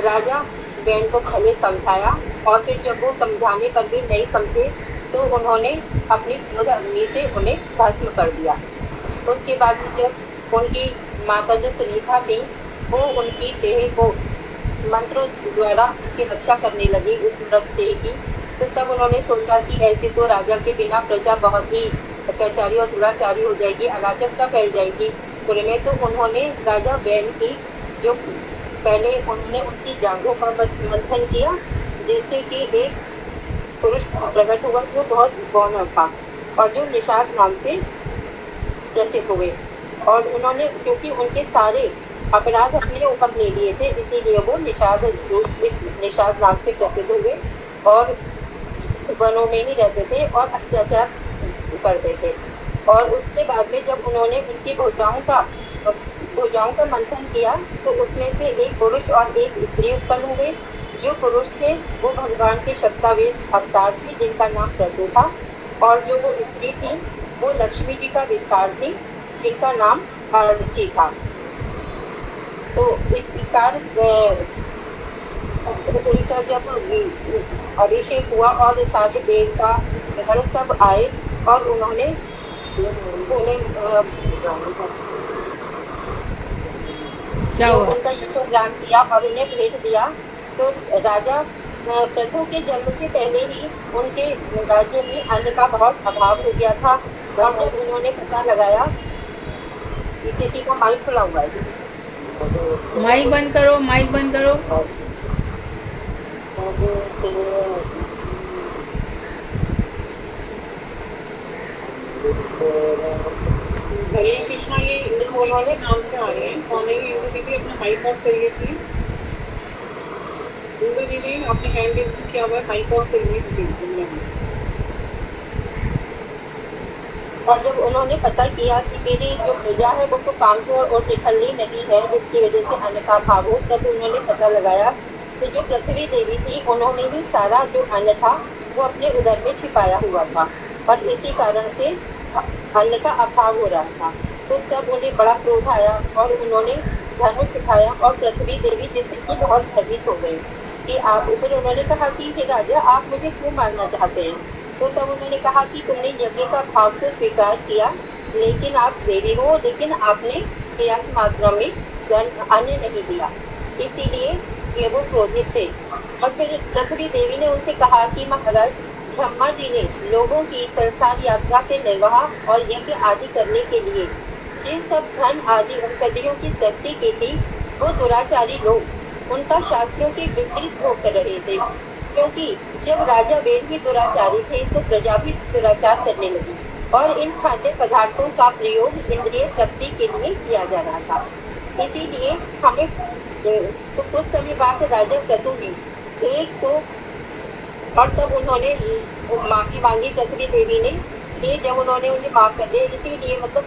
राजा बेन को पहले समझाया और फिर जब वो समझाने पर भी नहीं समझे तो उन्होंने अपनी क्रोध अग्नि से उन्हें भस्म कर दिया। उसके बाद जब उनकी माता जो सुनीता थी वो उनकी देह को मंत्रों द्वारा उसकी रक्षा करने लगी उस मृत देह की, तो तब उन्होंने सोचा कि ऐसे तो राजा के बिना प्रजा बहुत ही अत्याचारी और दुराचारी हो जाएगी, अराजकता फैल जाएगी पूरे में। तो उन्होंने राजा बेन की जो पहले उन्होंने उनकी जांघों का मंथन किया, जिससे कि एक पुरुष प्रकट हुआ जो बहुत गौण था और जो निषाद नाम से प्रसिद्ध हुए। और उन्होंने क्योंकि उनके सारे अपराध अपने ऊपर ले लिए थे, इसीलिए वो निषाद नाम से प्रसिद्ध हुए और वनों में ही रहते थे और अत्याचार करते थे। और उसके बाद में जब उन्होंने उनकी भुजाओं का मंथन किया तो उसमें से एक पुरुष और एक स्त्री उत्पन्न हुए। जो पुरुष थे वो भगवान के शब्दावेश अवतार थे जिनका नाम प्रभु था, और जो वो स्त्री थी वो लक्ष्मी जी का विस्तार थी जिनका नाम आरती था। तो इस प्रकार उनका जब अभिषेक हुआ और सारे देव का घर सब आए और उन्होंने क्या हुआ? उनका यशोगान किया और उन्हें भेज दिया। तो राजा प्रभु के जन्म से पहले ही उनके राज्य में अन्न का बहुत अभाव हो गया था और जब उन्होंने पता लगाया कि किसी का माइक खुला हुआ है, माइक बंद करो, माइक बंद करो। हरे कृष्णा, ये उन्होंने नाम से आ रहे हैं। कौन है ये? दीदी अपना माइक ऑफ करिए प्लीज। दीदी अपने हैंड रेज किया हुआ है, माइक ऑफ करिए। और जब उन्होंने पता किया कि मेरी जो प्रजा है वो तो कामचोर और निठल्ली नहीं है जिसकी वजह से अन्न का अभाव हो, तब उन्होंने पता लगाया तो जो पृथ्वी देवी थी उन्होंने भी सारा जो अन्न था वो अपने उदर में छिपाया हुआ था और इसी कारण से अन्न का अभाव हो रहा था। तो तब उन्हें बड़ा क्रोध आया और उन्होंने धनुष उठाया और पृथ्वी देवी जिससे कि बहुत भयभीत हो गई कि आप ऊपर। उन्होंने कहा कि हे राजा, आप मुझे क्यों मारना चाहते हैं? तो तब उन्होंने कहा कि तुमने यज्ञ का भाव तो स्वीकार किया, लेकिन आप देवी हो, लेकिन आपने पर्याप्त मात्रा में अन्न नहीं दिया, इसीलिए ये वो क्रोधित थे। और फिर पृथ्वी देवी ने उनसे कहा कि महाराज, ब्रह्मा जी ने लोगों की संसार यात्रा के निर्वाह और यज्ञ आदि करने के लिए जिन सब धन आदि औषधियों की सृष्टि की थी, वो दुराचारी लोग उनका शास्त्रों के विपरीत भोग कर रहे थे। क्योंकि जब राजा बेन भी दुराचारी थे तो प्रजा भी दुराचार करने लगी और इन खाद्य पदार्थों का प्रयोग इंद्रिय तृप्ति के लिए किया जा रहा था। इसीलिए हमें तो कुछ समय बाद राजा क्रतु ने और तब उन्होंने माफी मांगी पृथ्वी देवी ने। ये जब उन्होंने उन्हें माफ कर दिया, इसीलिए मतलब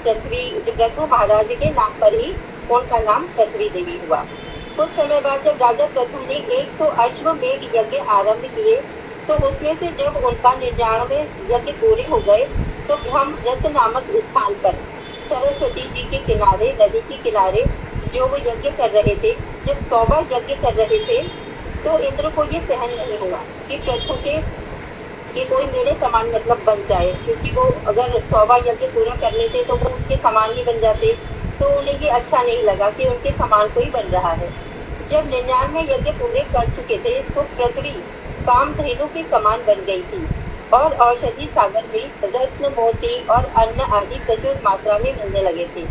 पृथु महाराज के नाम पर ही उनका नाम पृथ्वी देवी हुआ। कुछ समय बाद जब राजा पृथु ने 100 अश्वमेध यज्ञ आरंभ किए, तो उसमें से जब उनका 99 यज्ञ पूरे हो गए, तो ब्रह्मरथ नामक स्थान पर सरस्वती जी के किनारे, नदी के किनारे जो वो यज्ञ कर रहे थे, जब 100 यज्ञ कर रहे थे, तो इंद्र को ये सहन नहीं हुआ कि पृथु कि कोई मेरे समान मतलब बन जाए, क्योंकि वो अगर 100 यज्ञ पूरा कर लेते तो वो उनके समान ही बन जाते। तो उन्हें ये अच्छा नहीं लगा कि उनके समान कोई बन रहा है। जब 99 यज्ञ पूरे कर चुके थे, तो पृथ्वी कामधेनु के समान बन गई थी और औषधि सागर में रत्न, मोती और अन्न आदि प्रचुर मात्रा में मिलने लगे थे।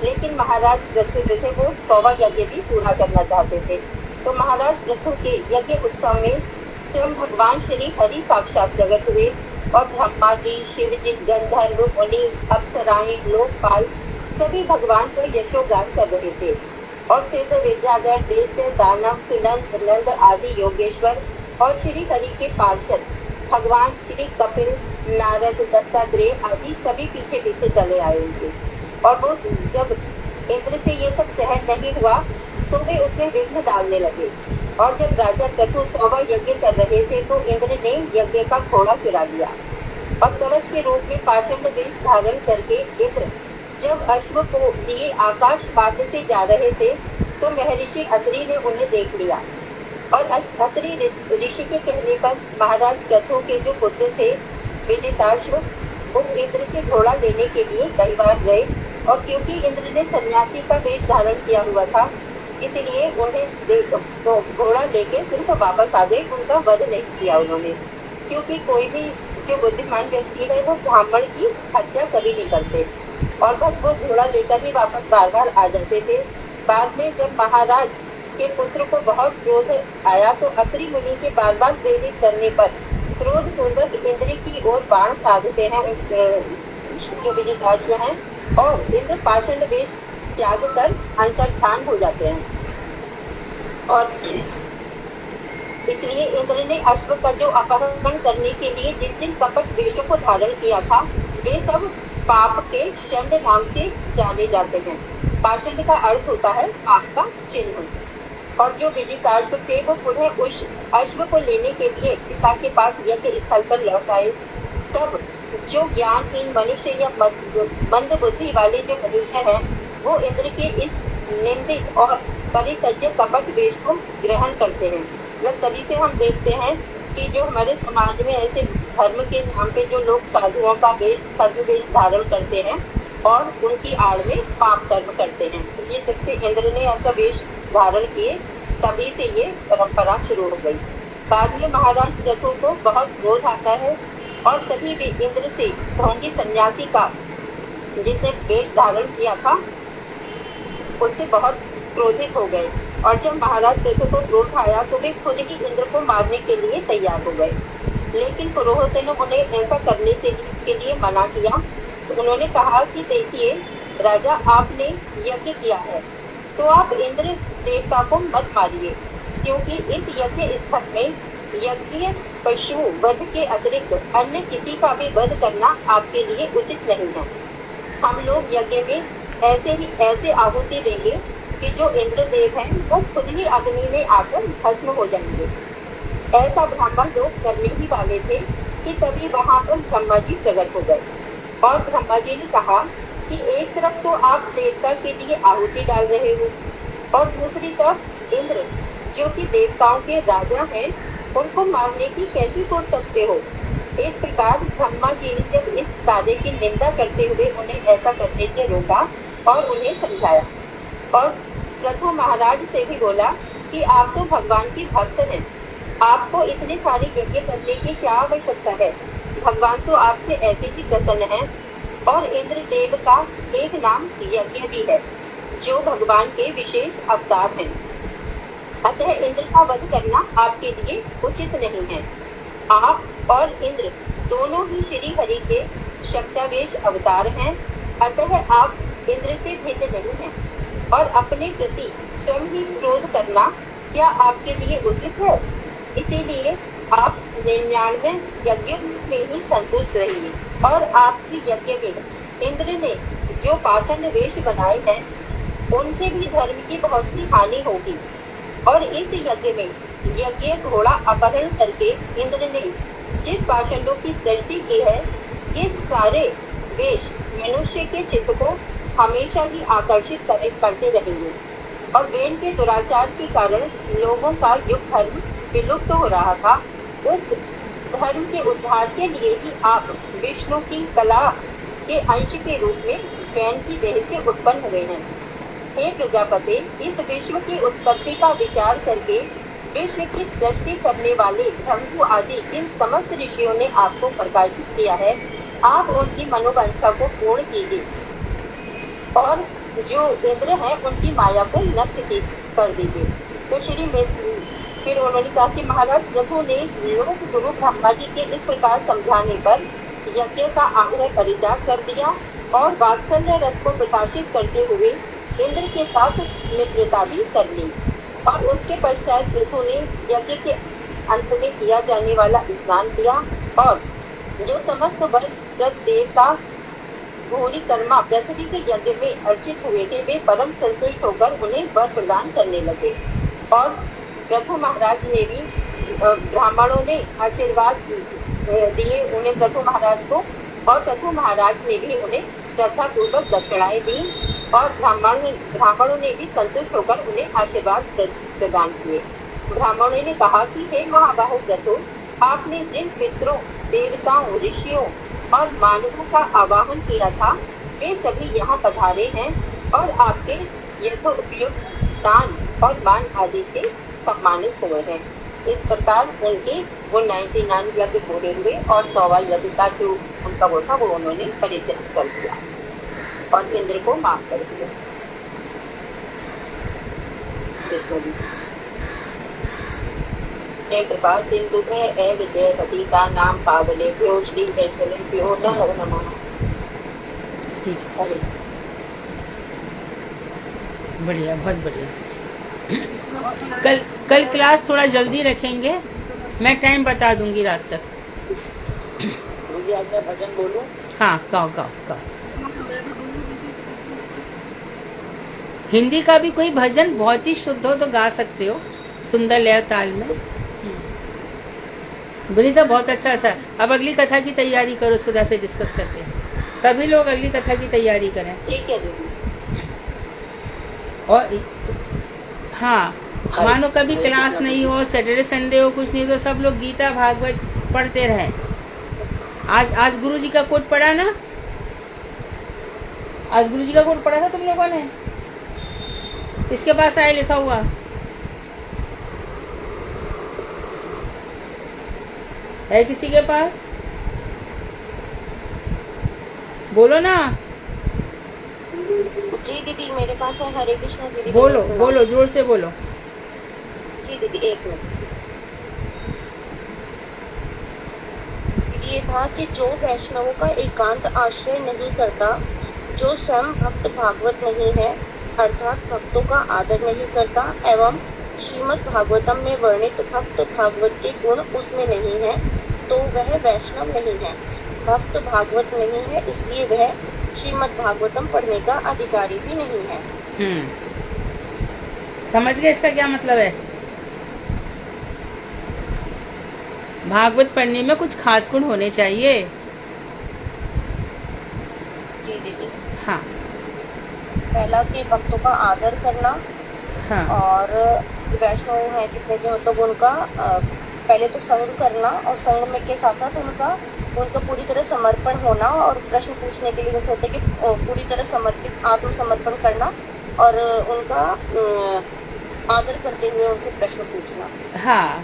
लेकिन महाराज पृथु जो थे वो 100 यज्ञ भी पूरा करना चाहते थे। तो महाराज पृथु के यज्ञ उत्सव में स्वयं भगवान श्री हरि साक्षात प्रकट हुए और ब्रह्मा जी, शिव जी, गंधर्व, मुनि, अप्सराएं, लोकपाल सभी भगवान को यशोगान कर रहे थे। और सिद्ध, विद्याधर, दैत्य, दानव, सुनंद, नंद आदि योगेश्वर और श्री हरि के पार्षद भगवान श्री कपिल, नारद, दत्तात्रेय आदि सभी पीछे पीछे चले आए थे। और वो जब इंद्र से ये सब सहन नहीं हुआ, तो वे उसमें विघ्न डालने लगे। और जब राजा पृथु 100 यज्ञ कर रहे थे, तो इंद्र ने यज्ञ का घोड़ा चुरा लिया और कवच के रूप में पाषाण वेश धारण करके इंद्र जब अश्व को लिए आकाश मार्ग से जा रहे थे, तो महर्षि अत्रि ने उन्हें देख लिया। और अत्रि ऋषि के कहने पर महाराज पृथु के जो पुत्र थे विदिताश्व, वो इंद्र से घोड़ा लेने के लिए कई बार गए। और क्योंकि इंद्र ने सन्यासी का वेश धारण किया हुआ था, इसलिए उन्हें तो घोड़ा लेके सिर्फ वापस आ गए, उनका वध नहीं किया उन्होंने। क्योंकि कोई भी जो बुद्धिमान व्यक्ति है वो ब्राह्मण की हत्या कभी नहीं करते, और बस वो घोड़ा लेकर ही वापस बार बार आ जाते थे। बाद में जब महाराज के पुत्र को बहुत क्रोध आया, तो अत्रि मुनि के बार बार प्रेरित करने पर क्रोध पूर्वक इंद्र की ओर बाण साधते हैं जो विदिताश्व हैं, और इंद्र पाषाण वेश त्याग कर अंतर्धान हो जाते हैं। और इसलिए इंद्र ने अश्व का जो अपहरण करने के लिए जिन जिन कपट वेशों को धारण किया था, वे सब पाप के षंड नाम से जाने जाते हैं। पाषाण का अर्थ होता है पाप का चिन्ह। और जो विदिताश्व थे वो पुनः उस अश्व को लेने के लिए पिता के पास यज्ञ स्थल पर लौट आए। तब जो ज्ञानहीन मनुष्य या मंद बुद्धि वाले जो मनुष्य हैं, वो इंद्र के इस निंदित और परित्यज्य कपट वेश को ग्रहण करते हैं। तभी से हम देखते हैं कि जो हमारे समाज में ऐसे धर्म के नाम पे जो लोग साधुओं का वेश, साधु वेश धारण करते हैं और उनकी आड़ में पाप कर्म करते हैं, ये जब से इंद्र ने ऐसा वेश धारण किए, तभी से ये परंपरा शुरू हो गई। बाद में महाराज पृथु को बहुत क्रोध आता है और तभी भी इंद्र से ढोंगी सन्यासी का जिसने वेश धारण किया था उससे बहुत क्रोधित हो गए। और जब महाराज पृथु को क्रोध आया, तो वे खुद ही इंद्र को मारने के लिए तैयार हो गए। लेकिन पुरोहित ने उन्हें ऐसा करने के लिए मना किया। तो उन्होंने कहा कि देखिए राजा, आपने यज्ञ किया है, तो आप इंद्र देवता को मत मारिए, क्योंकि इस यज्ञ स्थल में यज्ञ पशु वध के अतिरिक्त अन्य किसी का भी वध करना आपके लिए उचित नहीं है। हम लोग यज्ञ में ऐसे आहुति देंगे कि जो इंद्र देव हैं वो खुद ही अग्नि में आकर भस्म हो जाएंगे। ऐसा ब्राह्मण लोग करने ही वाले थे कि तभी वहां पर ब्रह्मा जी प्रकट हो गए। और ब्रह्मा जी ने कहा कि एक तरफ तो आप देवता के लिए आहुति डाल रहे हो, और दूसरी तरफ इंद्र जो कि देवताओं के राजा हैं, उनको मारने की कैसे सोच सकते हो। इस प्रकार ब्रह्मा जी ने जब इस कार्य की निंदा करते हुए उन्हें ऐसा करने से रोका और उन्हें समझाया। और पृथु महाराज से भी बोला कि आप तो भगवान के भक्त हैं, आपको इतने सारे यज्ञ करने की क्या आवश्यकता है। भगवान तो आपसे ऐसे ही प्रसन्न हैं। और इंद्र देव का एक नाम यज्ञ भी है, जो भगवान के विशेष अवतार हैं। अतः इंद्र का वध करना आपके लिए उचित नहीं है। आप और इंद्र दोनों ही श्री हरि के शक्तावेश अवतार हैं, अतः आप इंद्र से भिन्न नहीं हैं। और अपने प्रति स्वयं ही क्रोध करना क्या आपके लिए उचित है। इसीलिए आप 99 यज्ञ में ही संतुष्ट रहिए और आपके यज्ञ में इंद्र ने जो पाषाण वेश बनाए हैं उनसे भी धर्म की बहुत सी हानि होगी। और इस यज्ञ में यज्ञ घोड़ा अपहरण करके इंद्र ने जिस पाषाणों की सृष्टि की है, ये सारे वेश मनुष्य के चित्त को हमेशा ही आकर्षित करते रहेंगे और वेन के दुराचार के कारण लोगों का युग धर्म विलुप्त हो रहा था। उस धर्म के उद्धार के लिए ही आप विष्णु की कला के अंश के रूप में वैन की देह से उत्पन्न हुए हैं। हे प्रजापति, इस विश्व की उत्पत्ति का विचार करके विश्व की सृष्टि करने वाले ब्रह्मु आदि जिन समस्त ऋषियों ने आपको प्रकाशित किया है, आप उनकी मनोवांछा को पूर्ण कीजिए और जो इंद्र है उनकी माया को नष्ट कर दीजिए। तो फिर उन्होंने कहा कि महाराज प्रभु ने लोक गुरु ब्रह्मा जी के इस प्रकार समझाने पर यज्ञ का आग्रह परित्याग कर दिया और वात्सल्य रस को प्रकाशित करते हुए इंद्र के साथ मित्रता भी कर ली। और उसके पश्चात प्रभु ने यज्ञ के अंत में किया जाने वाला स्नान किया और जो समस्त वर्ष देवता घोरी कर्मा पृथ्वी के यज्ञ में अर्चित हुए थे, वे परम संतुष्ट होकर उन्हें वर प्रदान करने लगे। और प्रभु महाराज ने भी ब्राह्मणों ने आशीर्वाद दिए उन्हें प्रभु महाराज को, और प्रभु महाराज ने भी उन्हें श्रद्धा पूर्वक दक्षिणाएं दी और ब्राह्मणों ने भी संतुष्ट होकर उन्हें आशीर्वाद प्रदान किए। ब्राह्मणों ने कहा कि हे महाबाहु प्रभु, आपने जिन पितरों, देवताओं, ऋषियों और मानवों का आवाहन किया था, वे सभी यहाँ पधारे हैं और आपके यथोपयुक्त दान और मान आदि से सम्मानित हुए हैं। इस प्रकार उनके वो 99 यज्ञ पूरे हुए और 100वां यज्ञ का जो उनका वो था वो उन्होंने परित्याग कर दिया और इंद्र को माफ कर दिया। कृपा सिंधु है विजयपति का नाम पावले श्री वैष्णव नमः। बढ़िया, बहुत बढ़िया। कल क्लास थोड़ा जल्दी रखेंगे, मैं टाइम बता दूंगी रात तक। मुझे आज मैं भजन बोलूं? हाँ, गाओ। हिंदी का भी कोई भजन बहुत ही शुद्ध हो तो गा सकते हो, सुंदर लय ताल में। बुनीता बहुत अच्छा सा। अब अगली कथा की तैयारी करो, सुधा से डिस्कस करते हैं। सभी लोग अगली कथा की तैयारी करें। ठीक है दीदी। और हाँ, मानो कभी क्लास नहीं हो, सैटरडे संडे हो, कुछ नहीं तो सब लोग गीता भागवत पढ़ते रहें। आज गुरु जी का कोट पढ़ा ना? आज गुरु जी का कोट पढ़ा था तुम लोगों ने? इसके पास आए लिखा हुआ। है किसी के पास? बोलो ना। जी दीदी, मेरे पास है। हरे कृष्णा दीदी। बोलो जोर से बोलो। जी दीदी, एक मिनट। ये था कि जो वैष्णवों का एकांत आश्रय नहीं करता, जो स्वयं भक्त भागवत नहीं है, अर्थात भक्तों का आदर नहीं करता एवं श्रीमद् भागवतम में वर्णित भक्त भागवत के गुण उसमें नहीं है, तो वह वैष्णव नहीं है। भक्त भागवत नहीं है, इसलिए वह श्रीमद् भागवतम पढ़ने का अधिकारी भी नहीं है। समझ गए इसका क्या मतलब है? भागवत पढ़ने में कुछ खास गुण होने चाहिए। जी दीदी। हाँ। पहला कि भक्तों का आदर करना। हाँ। और वैष्णव है जितने भी मतलब उनका पहले तो संग करना और संग में के साथ साथ उनका पूरी तरह समर्पण होना और प्रश्न पूछने के लिए जैसे होता है कि पूरी तरह समर्पित आत्मसमर्पण करना और उनका आदर करते हुए उनसे प्रश्न पूछना। हाँ,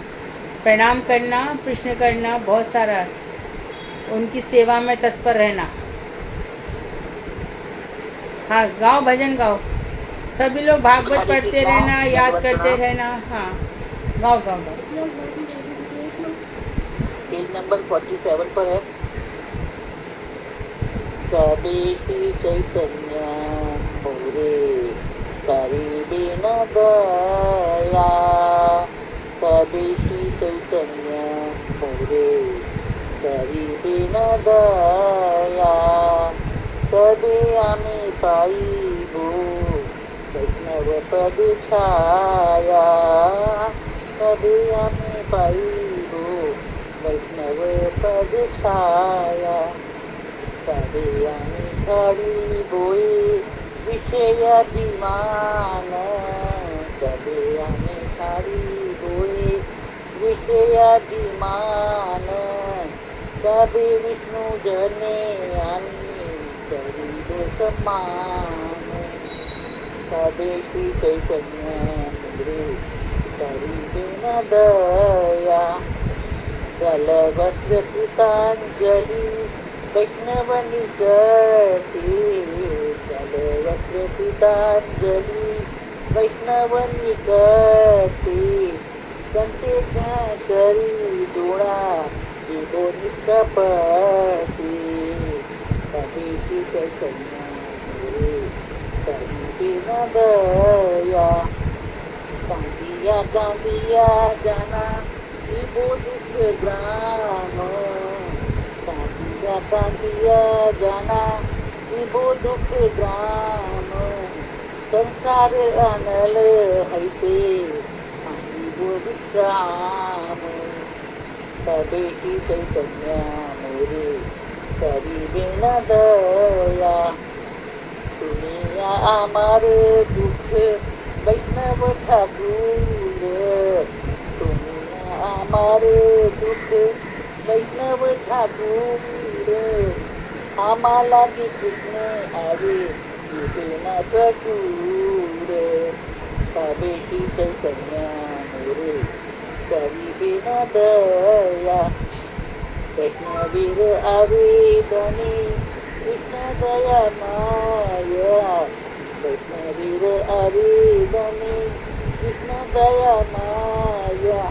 प्रणाम करना, प्रश्न करना, बहुत सारा उनकी सेवा में तत्पर रहना। हाँ, गाओ, भजन गाओ। सभी लोग भागवत पढ़ते रहना, याद करते रहना। हाँ, गाओ। पेज नंबर 47 पर है। सबेशी चैतन्य मोरे करे बिना दया, सबेशी चैतन्य पाइबो वैष्णव पद छाया तबे हमें पाइबो वैष्णव पद छाया तबे हमें छाड़िबोए विषयाभिमान तबे हमें छाड़िबोए विषयाभिमान तबे विष्णु जने करीब सम्मान तबे श्री चैतन्य मुद्रे करीब न दया जल वस्त्र कृतांजलि वैष्णव निकटे जल वस्त्र कृतांजलि वैष्णव निकटे संते करी दोड़ा जीवो निष्कपटे तबे श्री चैतन्य मुद्रे करीब न दया कांदिया कांदिया जाना वो दुख ग्राम कांदिया जाना वो दुख ग्राम संसार अनल हैते वो विश्राम तबे श्री चैतन्य मोरे करीबे न दया सुनिया आमार दुख वैष्णव ठाकुर हमारे दुख वैष्णव ठाकुर आम्हाला की कृष्ण आवे न कठोर तबे श्री चैतन्य मोरे करीबे न दया वैष्णवीर आवेदने कृष्ण दया माया वैष्णवीर आवेदने कृष्ण दया माया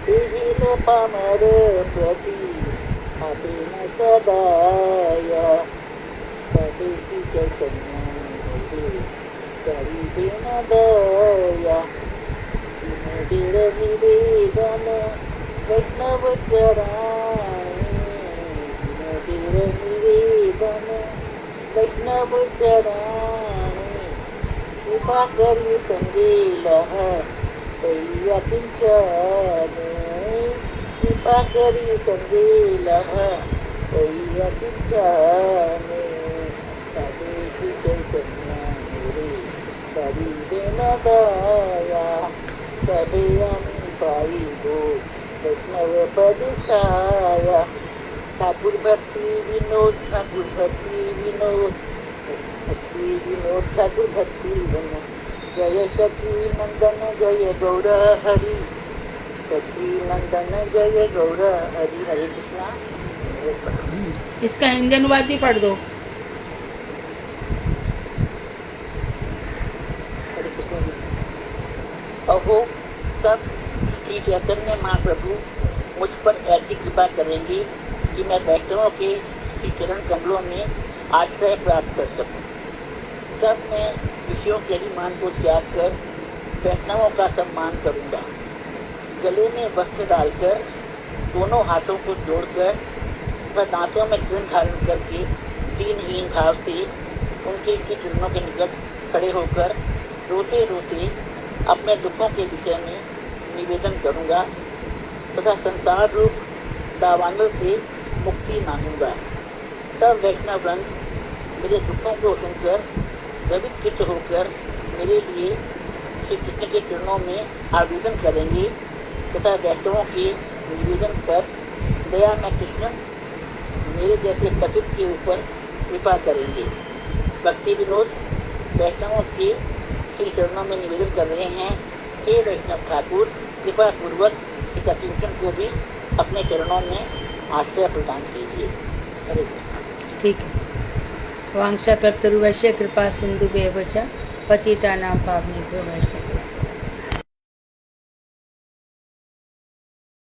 तेहिल पामर प्रति अभिन सदाया तबे श्री चैतन्य मोरे करीबे न दया विनोदेर निवेदन वैष्णव चराणे विनोदेर निवेदन वैष्णव चराणे कृपा करी संगेला तैया किंचने कृपा करी संगेला तैया किंचने तबे श्री चैतन्य मोरे करीबे न दया तबे हम पाइबो वैष्णव पद छाया ठाकुर भक्ति विनोद ठाकुर भक्ति विनोद ठाकुर भक्ति विनोद जय सखी नंदन जय गौर हरि सखी नंदन जय गौर हरि हरे कृष्णा। इसका हिंदी अनुवाद भी पढ़ दो। हरे कृष्ण जी। अहो तब श्री चैतन्य महाप्रभु मुझ पर ऐसी कृपा करेंगे कि मैं वैष्णवों के श्री चरण कमलों में आश्रय प्राप्त कर सकूं। तब मैं विषयों के अभिमान को त्याग कर वैष्णवों का सम्मान करूंगा। गले में वस्त्र डालकर दोनों हाथों को जोड़कर तथा दांतों में तृण धारण करके दीनहीन भाव से उनके चरणों के निकट खड़े होकर रोते रोते अपने दुखों के विषय में निवेदन करूंगा तथा संसार रूप दावानल से मुक्ति मांगूंगा। तब वैष्णव वृंद मेरे दुखों को सुनकर द्रवित चित्त होकर मेरे लिए श्री कृष्ण के चरणों में आवेदन करेंगे तथा वैष्णवों के निवेदन पर दया में कृष्ण मेरे जैसे पतित के ऊपर कृपा करेंगे। भक्ति विनोद वैष्णवों के श्री चरणों में निवेदन कर रहे हैं, हे वैष्णव ठाकुर कृपा पूर्वक इस अतिवचन को भी अपने चरणों में आश्रय प्रदान कीजिए। हरे कृष्ण। ठीक है। वांछा कल्पतरुभ्यश्च कृपा सिंधुभ्येव च पतितानां पावनेभ्यो वैष्णवेभ्यो